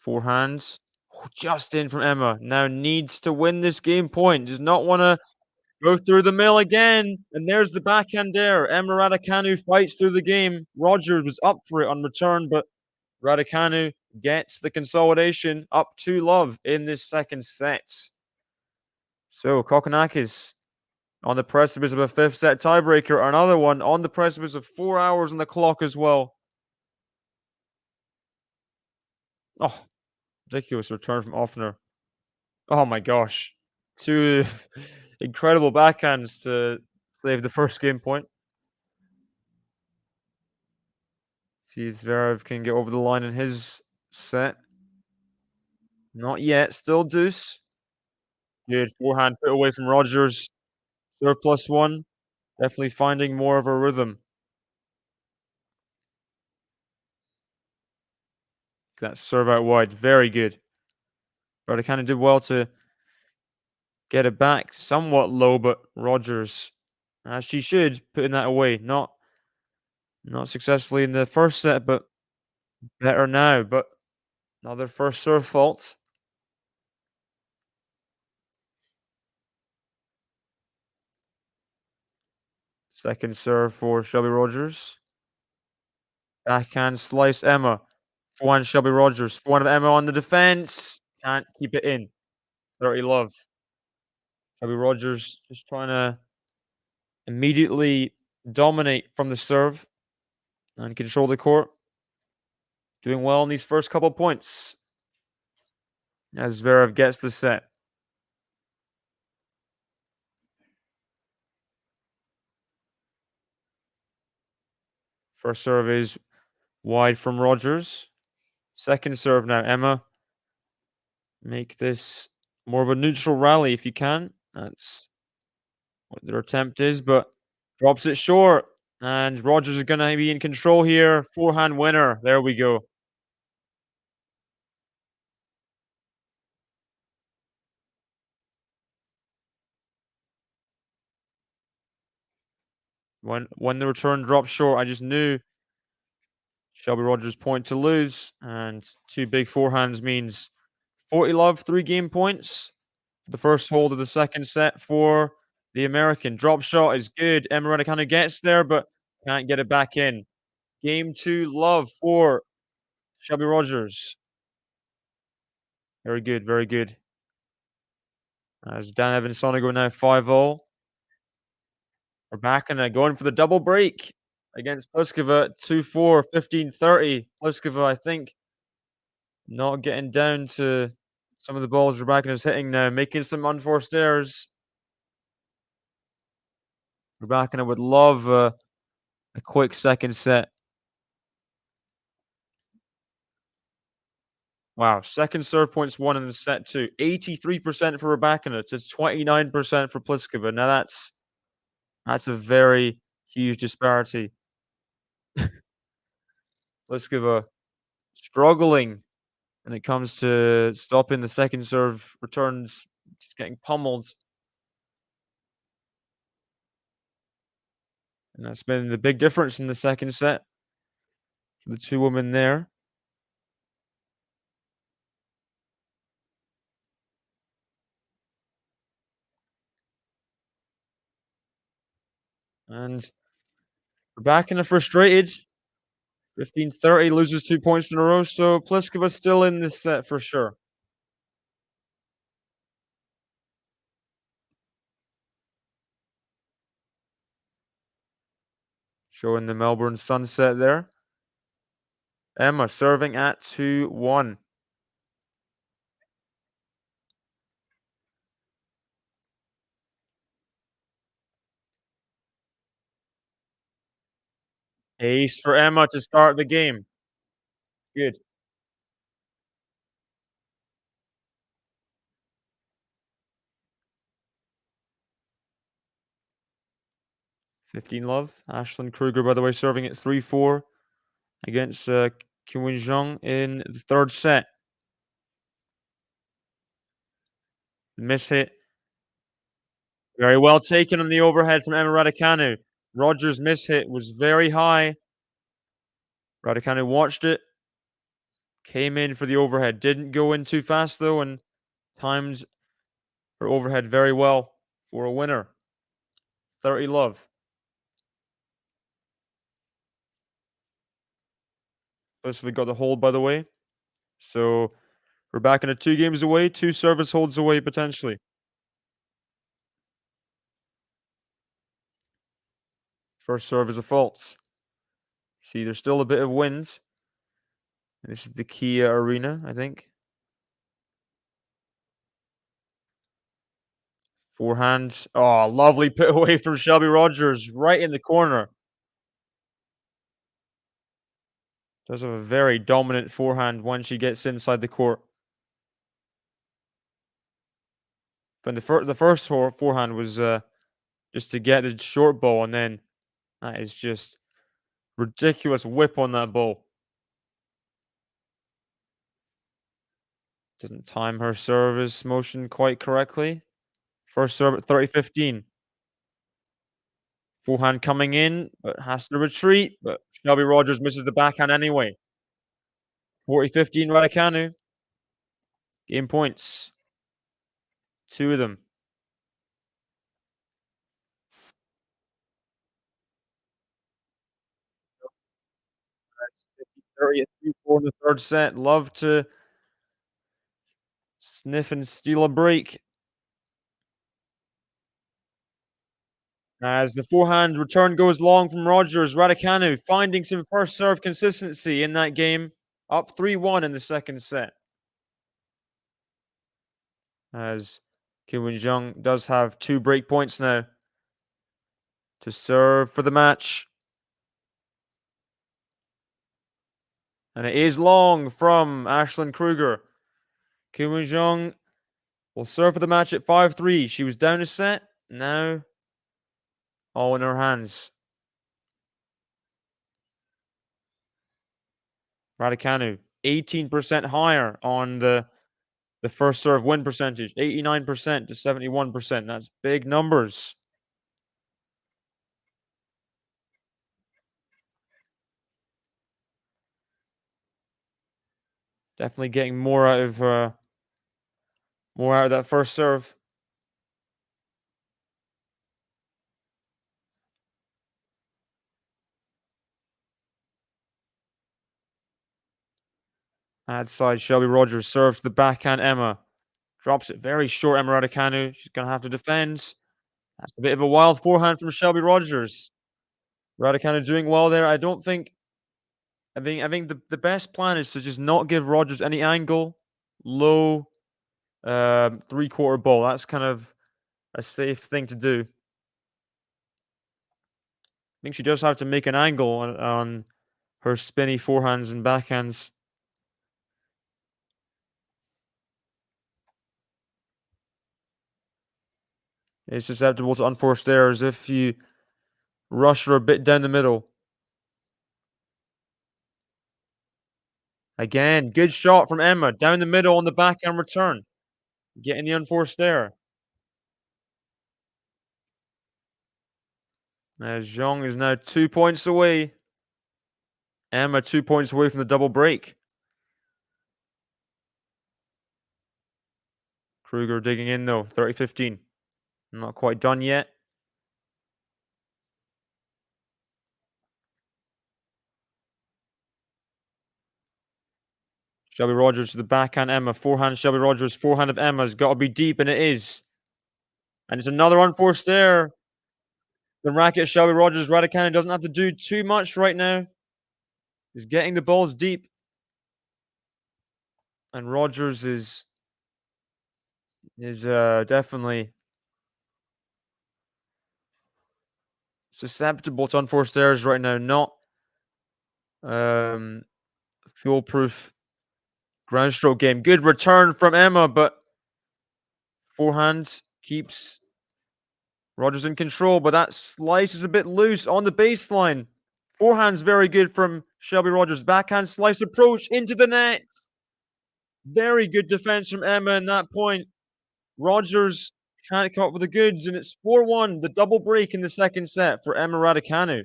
Forehands. Oh, just in from Emma. Now needs to win this game point. Does not want to go through the mill again. And there's the backhand there. Emma Raducanu fights through the game. Rogers was up for it on return, but Raducanu gets the consolidation up 2-love in this second set. So Kokkinakis on the precipice of a fifth set tiebreaker. Another one on the precipice of 4 hours on the clock as well. Oh, ridiculous return from Offner. Oh my gosh. Two incredible backhands to save the first game point. See Zverev can get over the line in his set. Not yet. Still deuce. Good forehand put away from Rogers. Serve +1. Definitely finding more of a rhythm. That serve out wide. Very good. But I kind of did well to get it back somewhat low, but Rogers, as she should, putting that away. Not successfully in the first set, but better now. But another first serve fault. Second serve for Shelby Rogers. Backhand slice Emma. Forehand Shelby Rogers. Forehand of Emma on the defense. Can't keep it in. 30-love. Shelby Rogers just trying to immediately dominate from the serve and control the court. Doing well in these first couple points as Zverev gets the set. First serve is wide from Rogers. Second serve now, Emma. Make this more of a neutral rally if you can. That's what their attempt is, but drops it short. And Rogers is going to be in control here. Forehand winner. There we go. When the return dropped short, I just knew Shelby Rogers' point to lose. And two big forehands means 40-love, 3 game points. The first hold of the second set for the American. Drop shot is good. Emma Raducanu gets there, but can't get it back in. Game 2 love for Shelby Rogers. Very good, very good. As Dan Evans Sonigo now 5-0. We're back and going for the double break against Pliskova 2-4, 15-30. Pliskova, I think, not getting down to some of the balls Rybakina is hitting now, making some unforced errors. Rybakina would love a quick second set. Wow, second serve points won in the set two. 83% for Rybakina to 29% for Pliskova. Now that's a very huge disparity. Pliskova struggling when it comes to stopping the second serve returns, just getting pummeled. And that's been the big difference in the second set for the two women there. And Rybakina frustrated. 15-30, loses 2 points in a row, so Pliskova still in this set for sure. Showing the Melbourne sunset there. Emma serving at 2-1. Ace for Emma to start the game. Good. 15 love. Ashlyn Kruger, by the way, serving at 3-4 against Kim Win-jung in the third set. Miss hit. Very well taken on the overhead from Emma Raducanu. Rogers' miss hit was very high. Raducanu watched it. Came in for the overhead. Didn't go in too fast, though, and times her overhead very well for a winner. 30 love. Supposedly got the hold, by the way. So we're back in a 2 games away, 2 service holds away potentially. First serve is a fault. See, there's still a bit of wind. This is the Kia Arena, I think. Forehand. Oh, lovely put away from Shelby Rogers, right in the corner. Does have a very dominant forehand when she gets inside the court. But the first forehand was just to get the short ball, and then that is just ridiculous whip on that ball. Doesn't time her service motion quite correctly. First serve at 30-15. Forehand coming in, but has to retreat. But Shelby Rogers misses the backhand anyway. 40-15 Raducanu. Game points. 2 of them. 30 at 3-4 in the third set. Love to sniff and steal a break. As the forehand return goes long from Rogers, Raducanu finding some first serve consistency in that game. Up 3-1 in the second set. As Kim Win-jung does have 2 break points now to serve for the match. And it is long from Ashlyn Kruger. Kim Win-jung will serve for the match at 5-3. She was down a set. Now all in her hands. Raducanu, 18% higher on the first serve win percentage, 89% to 71%. That's big numbers. Definitely getting more out of that first serve. Ad side, Shelby Rogers serves the backhand Emma. Drops it very short, Emma Raducanu. She's going to have to defend. That's a bit of a wild forehand from Shelby Rogers. Raducanu doing well there. I think the best plan is to just not give Rogers any angle. Low 3/4 ball. That's kind of a safe thing to do. I think she does have to make an angle on her spinny forehands and backhands. It's susceptible to unforced errors if you rush her a bit down the middle. Again, good shot from Emma. Down the middle on the backhand return. Getting the unforced error. As Zhang is now 2 points away. Emma 2 points away from the double break. Kruger digging in though, 30-15. Not quite done yet. Shelby Rogers to the backhand Emma. Forehand Shelby Rogers. Forehand of Emma's got to be deep, and it is. And it's another unforced error. The racket Shelby Rogers. Raducanu doesn't have to do too much right now. He's getting the balls deep. And Rogers is definitely susceptible to unforced errors right now. Not foolproof ground stroke game. Good return from Emma, but forehand keeps Rogers in control, but that slice is a bit loose on the baseline. Forehand's very good from Shelby Rogers. Backhand slice approach into the net. Very good defense from Emma in that point. Rogers can't come up with the goods, and it's 4-1, the double break in the second set for Emma Raducanu.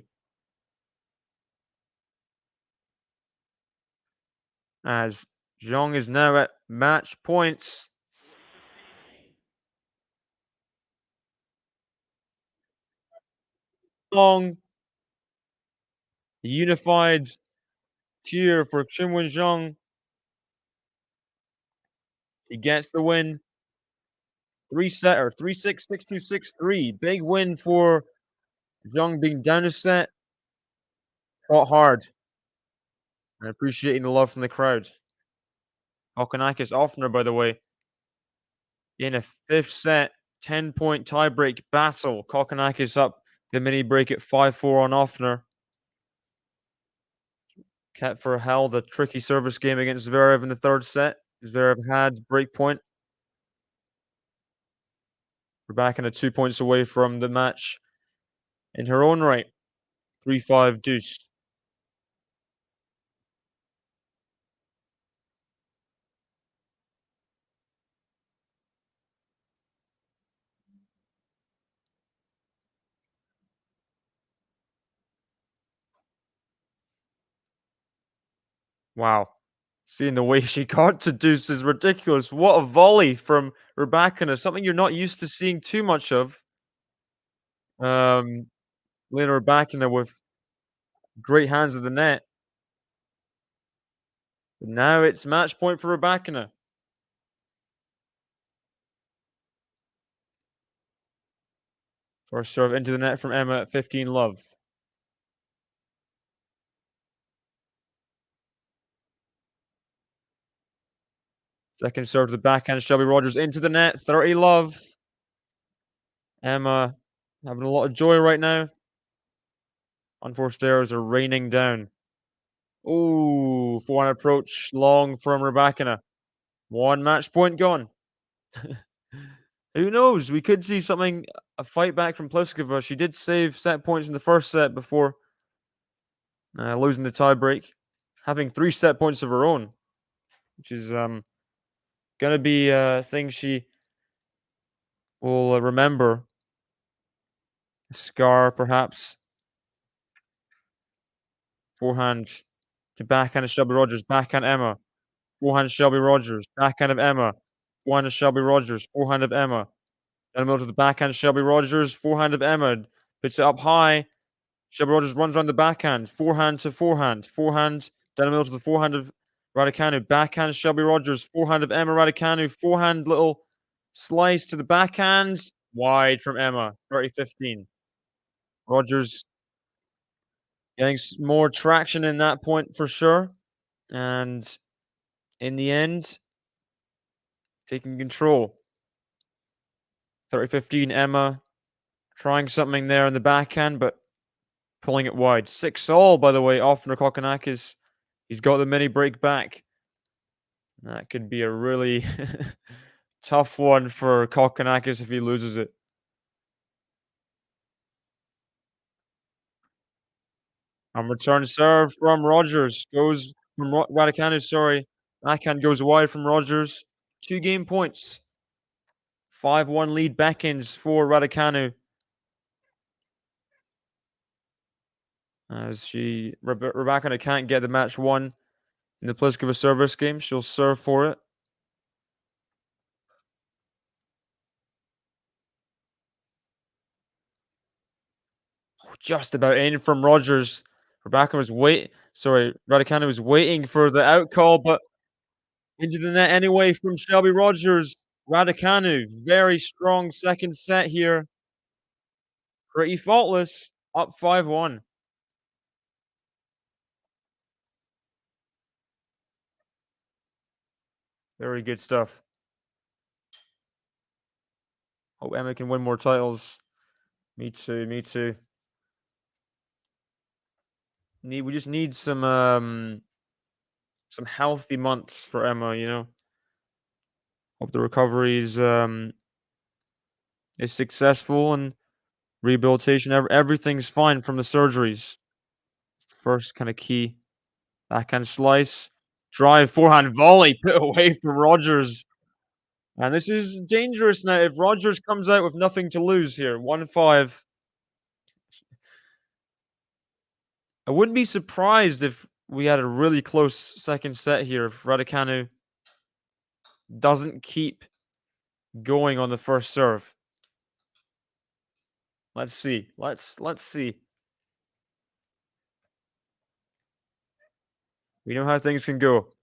As Zhang is now at match points. Long, unified cheer for Qinwen Zhang. He gets the win. 3-6, 6-2, 6-3. Big win for Zhang, being down a set. Fought hard. And appreciating the love from the crowd. Kokonakis Offner, by the way, in a fifth set, 10-point tiebreak battle. Kokonakis up the mini break at 5-4 on Offner. Ketfer held a tricky service game against Zverev in the third set. Zverev had break point. We're back in 2 points away from the match in her own right. 3-5 deuce. Wow. Seeing the way she got to deuce is ridiculous. What a volley from Raducanu, something you're not used to seeing too much of. Lena Raducanu with great hands of the net. But now it's match point for Raducanu. First serve into the net from Emma at 15 love. Second serve to the backhand, Shelby Rogers into the net, 30 love. Emma having a lot of joy right now. Unforced errors are raining down. Ooh, forehand approach, long from Raducanu. One match point gone. Who knows? We could see something, a fight back from Pliskova. She did save set points in the first set before losing the tiebreak, having 3 set points of her own, which is going to be a thing she will remember. A scar, perhaps. Forehand to backhand of Shelby Rogers, backhand Emma. Forehand Shelby Rogers, backhand of Emma. Forehand of Shelby Rogers, forehand of Emma. Down the middle to the backhand, Shelby Rogers, forehand of Emma. Puts it up high. Shelby Rogers runs around the backhand, forehand to forehand. Forehand down the middle to the forehand of Raducanu. Backhand Shelby Rogers, forehand of Emma Raducanu. Forehand little slice to the backhand. Wide from Emma, 30-15. Rogers getting more traction in that point for sure. And in the end, taking control. 30-15, Emma trying something there in the backhand, but pulling it wide. 6-all, by the way, off Kokonakis. He's got the mini break back. That could be a really tough one for Kokonakis if he loses it. On return serve from Rogers. Goes from Raducanu, sorry. Backhand goes wide from Rogers. 2 game points. 5-1 lead backends for Raducanu. As Raducanu can't get the match won in the Pliskova service game. She'll serve for it. Just about in from Rogers. Raducanu was waiting for the out call, but into the net anyway from Shelby Rogers. Raducanu, very strong second set here. Pretty faultless, up 5-1. Very good stuff. Hope Emma can win more titles. Me too, me too. We just need some some healthy months for Emma, you know? Hope the recovery is successful and rehabilitation, everything's fine from the surgeries. First kinda key. Backhand slice, drive, forehand volley, put away from Rogers. And this is dangerous now if Rogers comes out with nothing to lose here, 1-5. I wouldn't be surprised if we had a really close second set here if Raducanu doesn't keep going on the first serve. Let's see. Let's see. We know how things can go.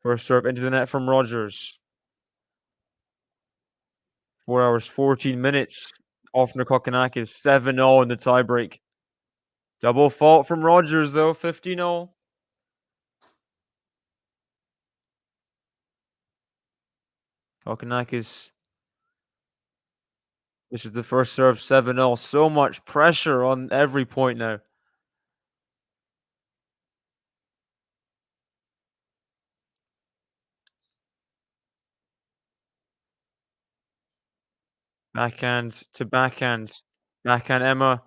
First serve into the net from Rogers. 4 hours, 14 minutes. Off Kokonakis, 7-0 in the tiebreak. Double fault from Rogers, though, 15-0. Kokonakis. This is the first serve, 7-0. So much pressure on every point now. Backhand to backhand. Backhand Emma.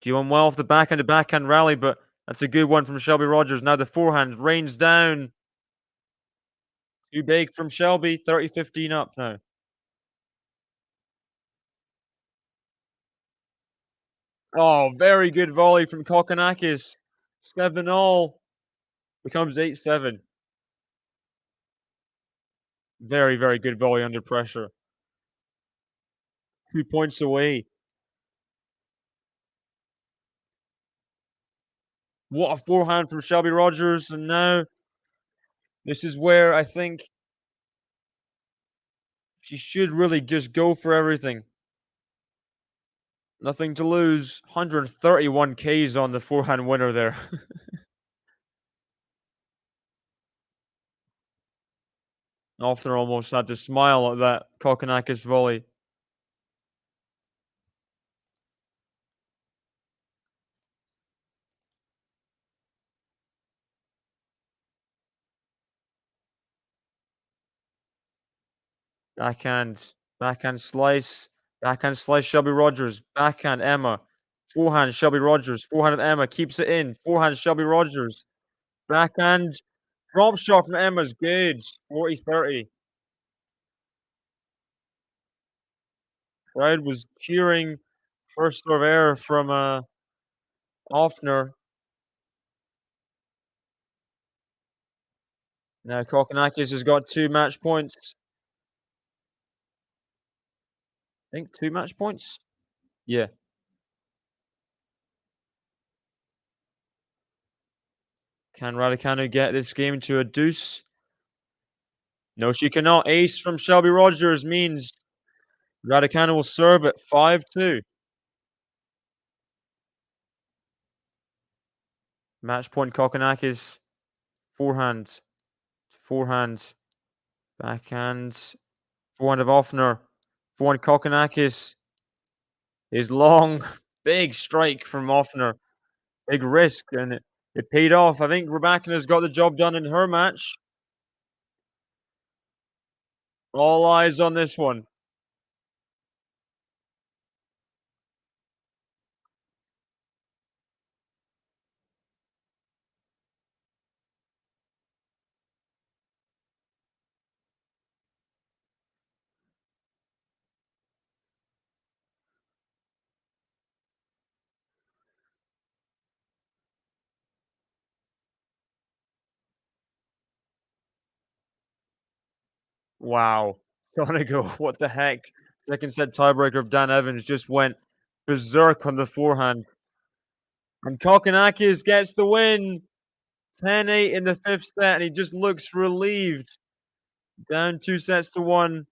Do you want well off the backhand to backhand rally? But that's a good one from Shelby Rogers. Now the forehand rains down. Too big from Shelby. 30-15 up now. Oh, very good volley from Kokonakis. 7-0. Becomes 8-7. Very, very good volley under pressure. 2 points away. What a forehand from Shelby Rogers. And now this is where I think she should really just go for everything. Nothing to lose. 131 Ks on the forehand winner there. Offner almost had to smile at that Kokonakis volley. Backhand slice, Shelby Rogers, backhand Emma, forehand Shelby Rogers, forehand Emma keeps it in, forehand Shelby Rogers, backhand drop shot from Emma's good, 40-30. Crowd was cheering first serve error from Offner. Now Kokonakis has got 2 match points. I think 2 match points? Yeah. Can Raducanu get this game to a deuce? No, she cannot. Ace from Shelby Rogers means Raducanu will serve at 5-2. Match point Kokonakis. Forehand. Forehand. Backhand. Forehand of Offner. Forehand Kokonakis. Is long. Big strike from Offner. Big risk, and it paid off. I think Raducanu's got the job done in her match. All eyes on this one. Wow. Sonigo, what the heck? Second set tiebreaker of Dan Evans just went berserk on the forehand. And Kokonakis gets the win. 10-8 in the 5th set, and he just looks relieved. Down 2-1.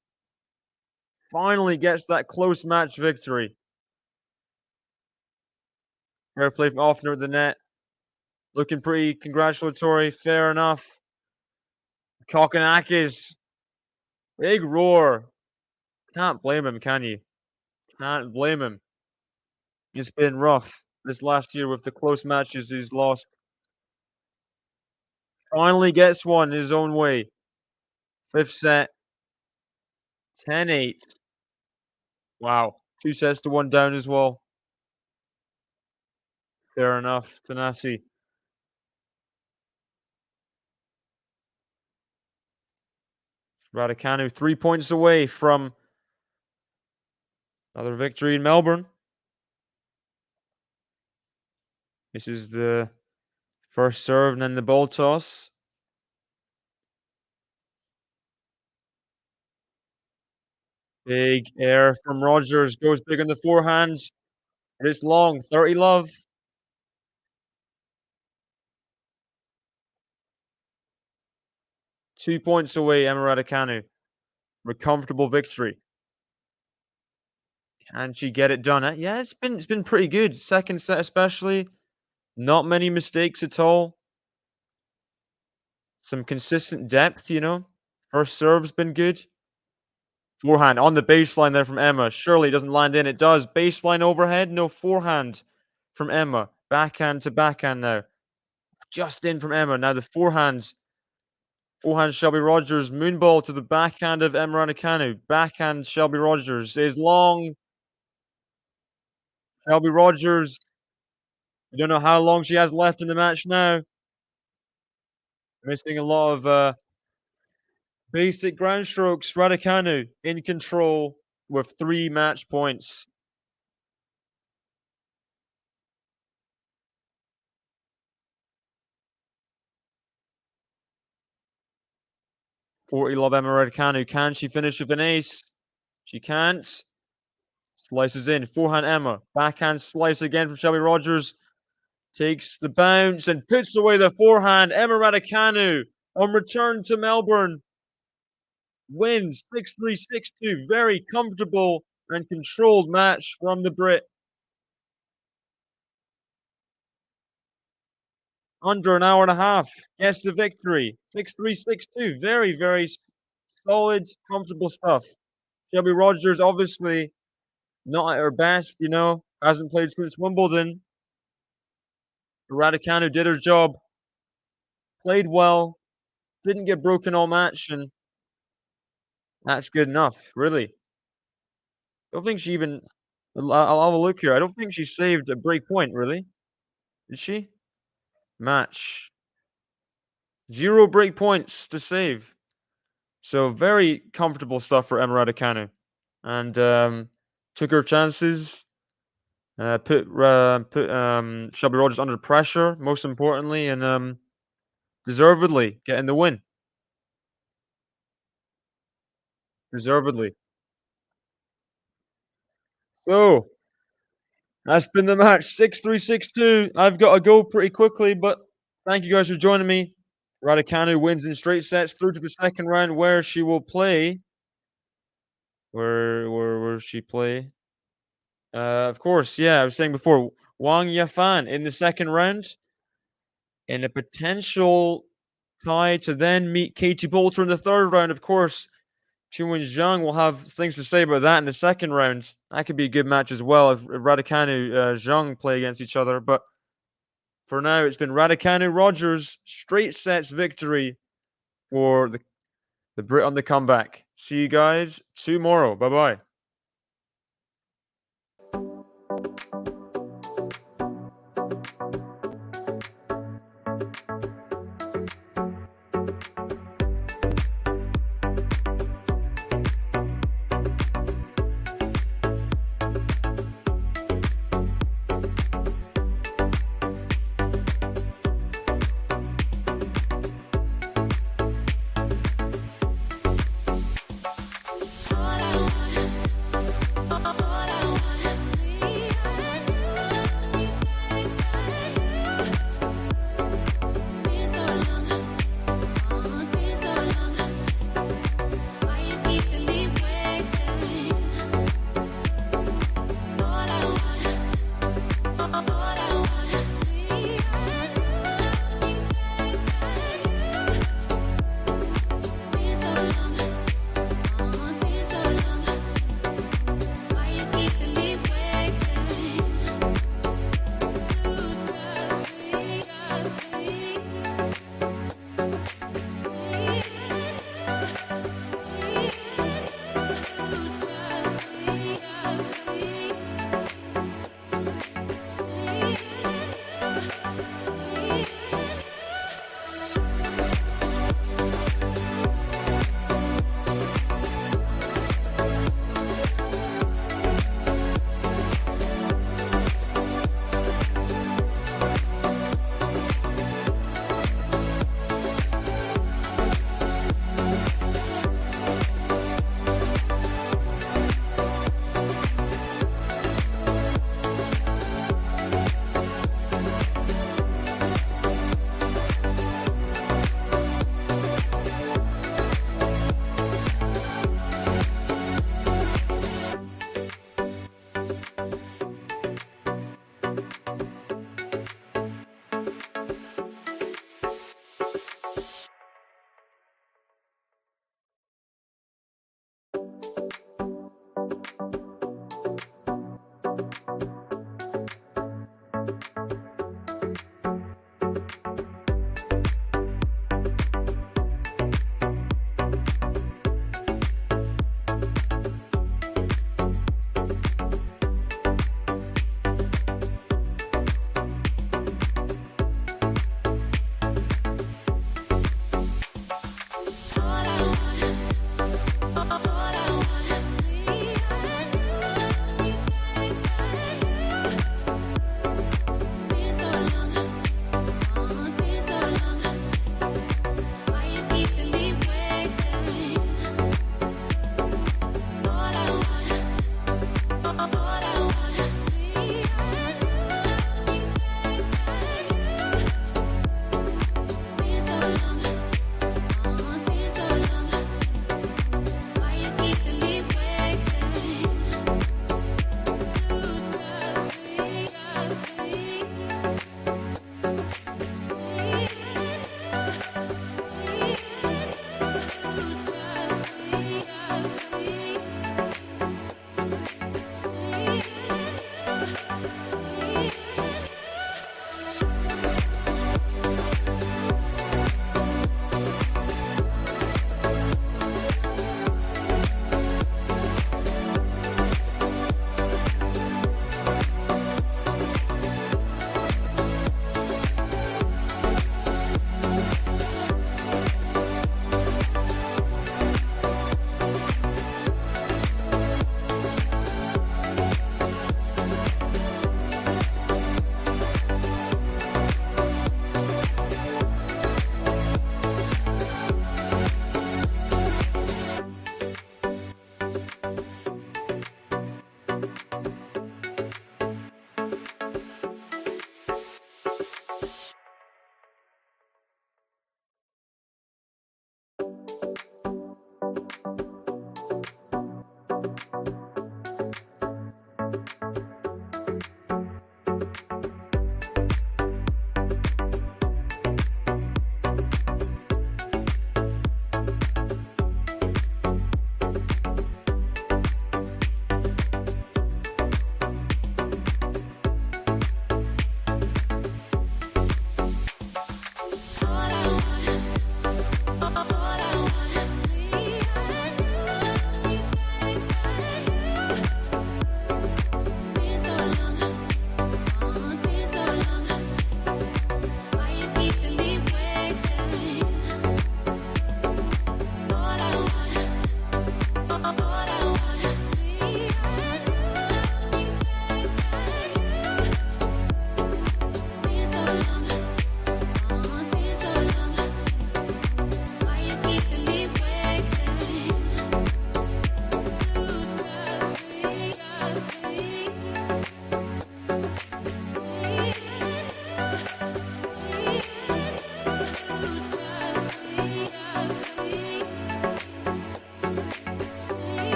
Finally gets that close match victory. Fair play from Offner at the net. Looking pretty congratulatory. Fair enough. Kokonakis. Big roar. Can't blame him, can you? Can't blame him. It's been rough. this last year with the close matches he's lost. Finally gets one his own way. 5th set. 10-8. Wow. 2 sets to 1 down as well. Fair enough. Tanasi. Raducanu 3 points away from another victory in Melbourne. This is the first serve and then the ball toss. Big air from Rogers. Goes big on the forehands. But it's long. 30 love. Two points away, Emma Raducanu. A comfortable victory. Can she get it done? Yeah, it's been pretty good. Second set especially. Not many mistakes at all. Some consistent depth, you know. First serve's been good. Forehand on the baseline there from Emma. Surely doesn't land in. It does. Baseline overhead. No forehand from Emma. Backhand to backhand now. Just in from Emma. Now the forehand. Forehand Shelby Rogers. Moonball to the backhand of Emma Raducanu. Backhand Shelby Rogers is long. Shelby Rogers. We don't know how long she has left in the match now. Missing a lot of basic ground strokes. Raducanu in control with 3 match points. Love Emma Raducanu. Can she finish with an ace? She can't. Slices in. Forehand Emma. Backhand slice again from Shelby Rogers. Takes the bounce and puts away the forehand. Emma Raducanu on return to Melbourne. Wins 6-3, 6-2. Very comfortable and controlled match from the Brit. Under an hour and a half. Gets the victory. 6-3, 6-2. Very, very solid, comfortable stuff. Shelby Rogers, obviously, not at her best, you know. Hasn't played since Wimbledon. Raducanu did her job. Played well. Didn't get broken all match, and that's good enough, really. Don't think she even... I'll have a look here. I don't think she saved a break point, really. Did she? Match. 0 break points to save. So very comfortable stuff for Emma Raducanu. And took her chances. Put Shelby Rogers under pressure, most importantly, and deservedly getting the win. Deservedly. So, that's been the match. 6-3, 6-2. I've got to go pretty quickly, but thank you guys for joining me. Raducanu wins in straight sets through to the second round, where she will play. Where she play? Of course, yeah, I was saying before, Wang Yafan in the second round. In a potential tie to then meet Katie Bolter in the third round. Of course, Qinwen Zhang will have things to say about that in the second round. That could be a good match as well if Raducanu Zhang play against each other. But for now, it's been Raducanu Rogers straight sets victory for the Brit on the comeback. See you guys tomorrow. Bye-bye. All I want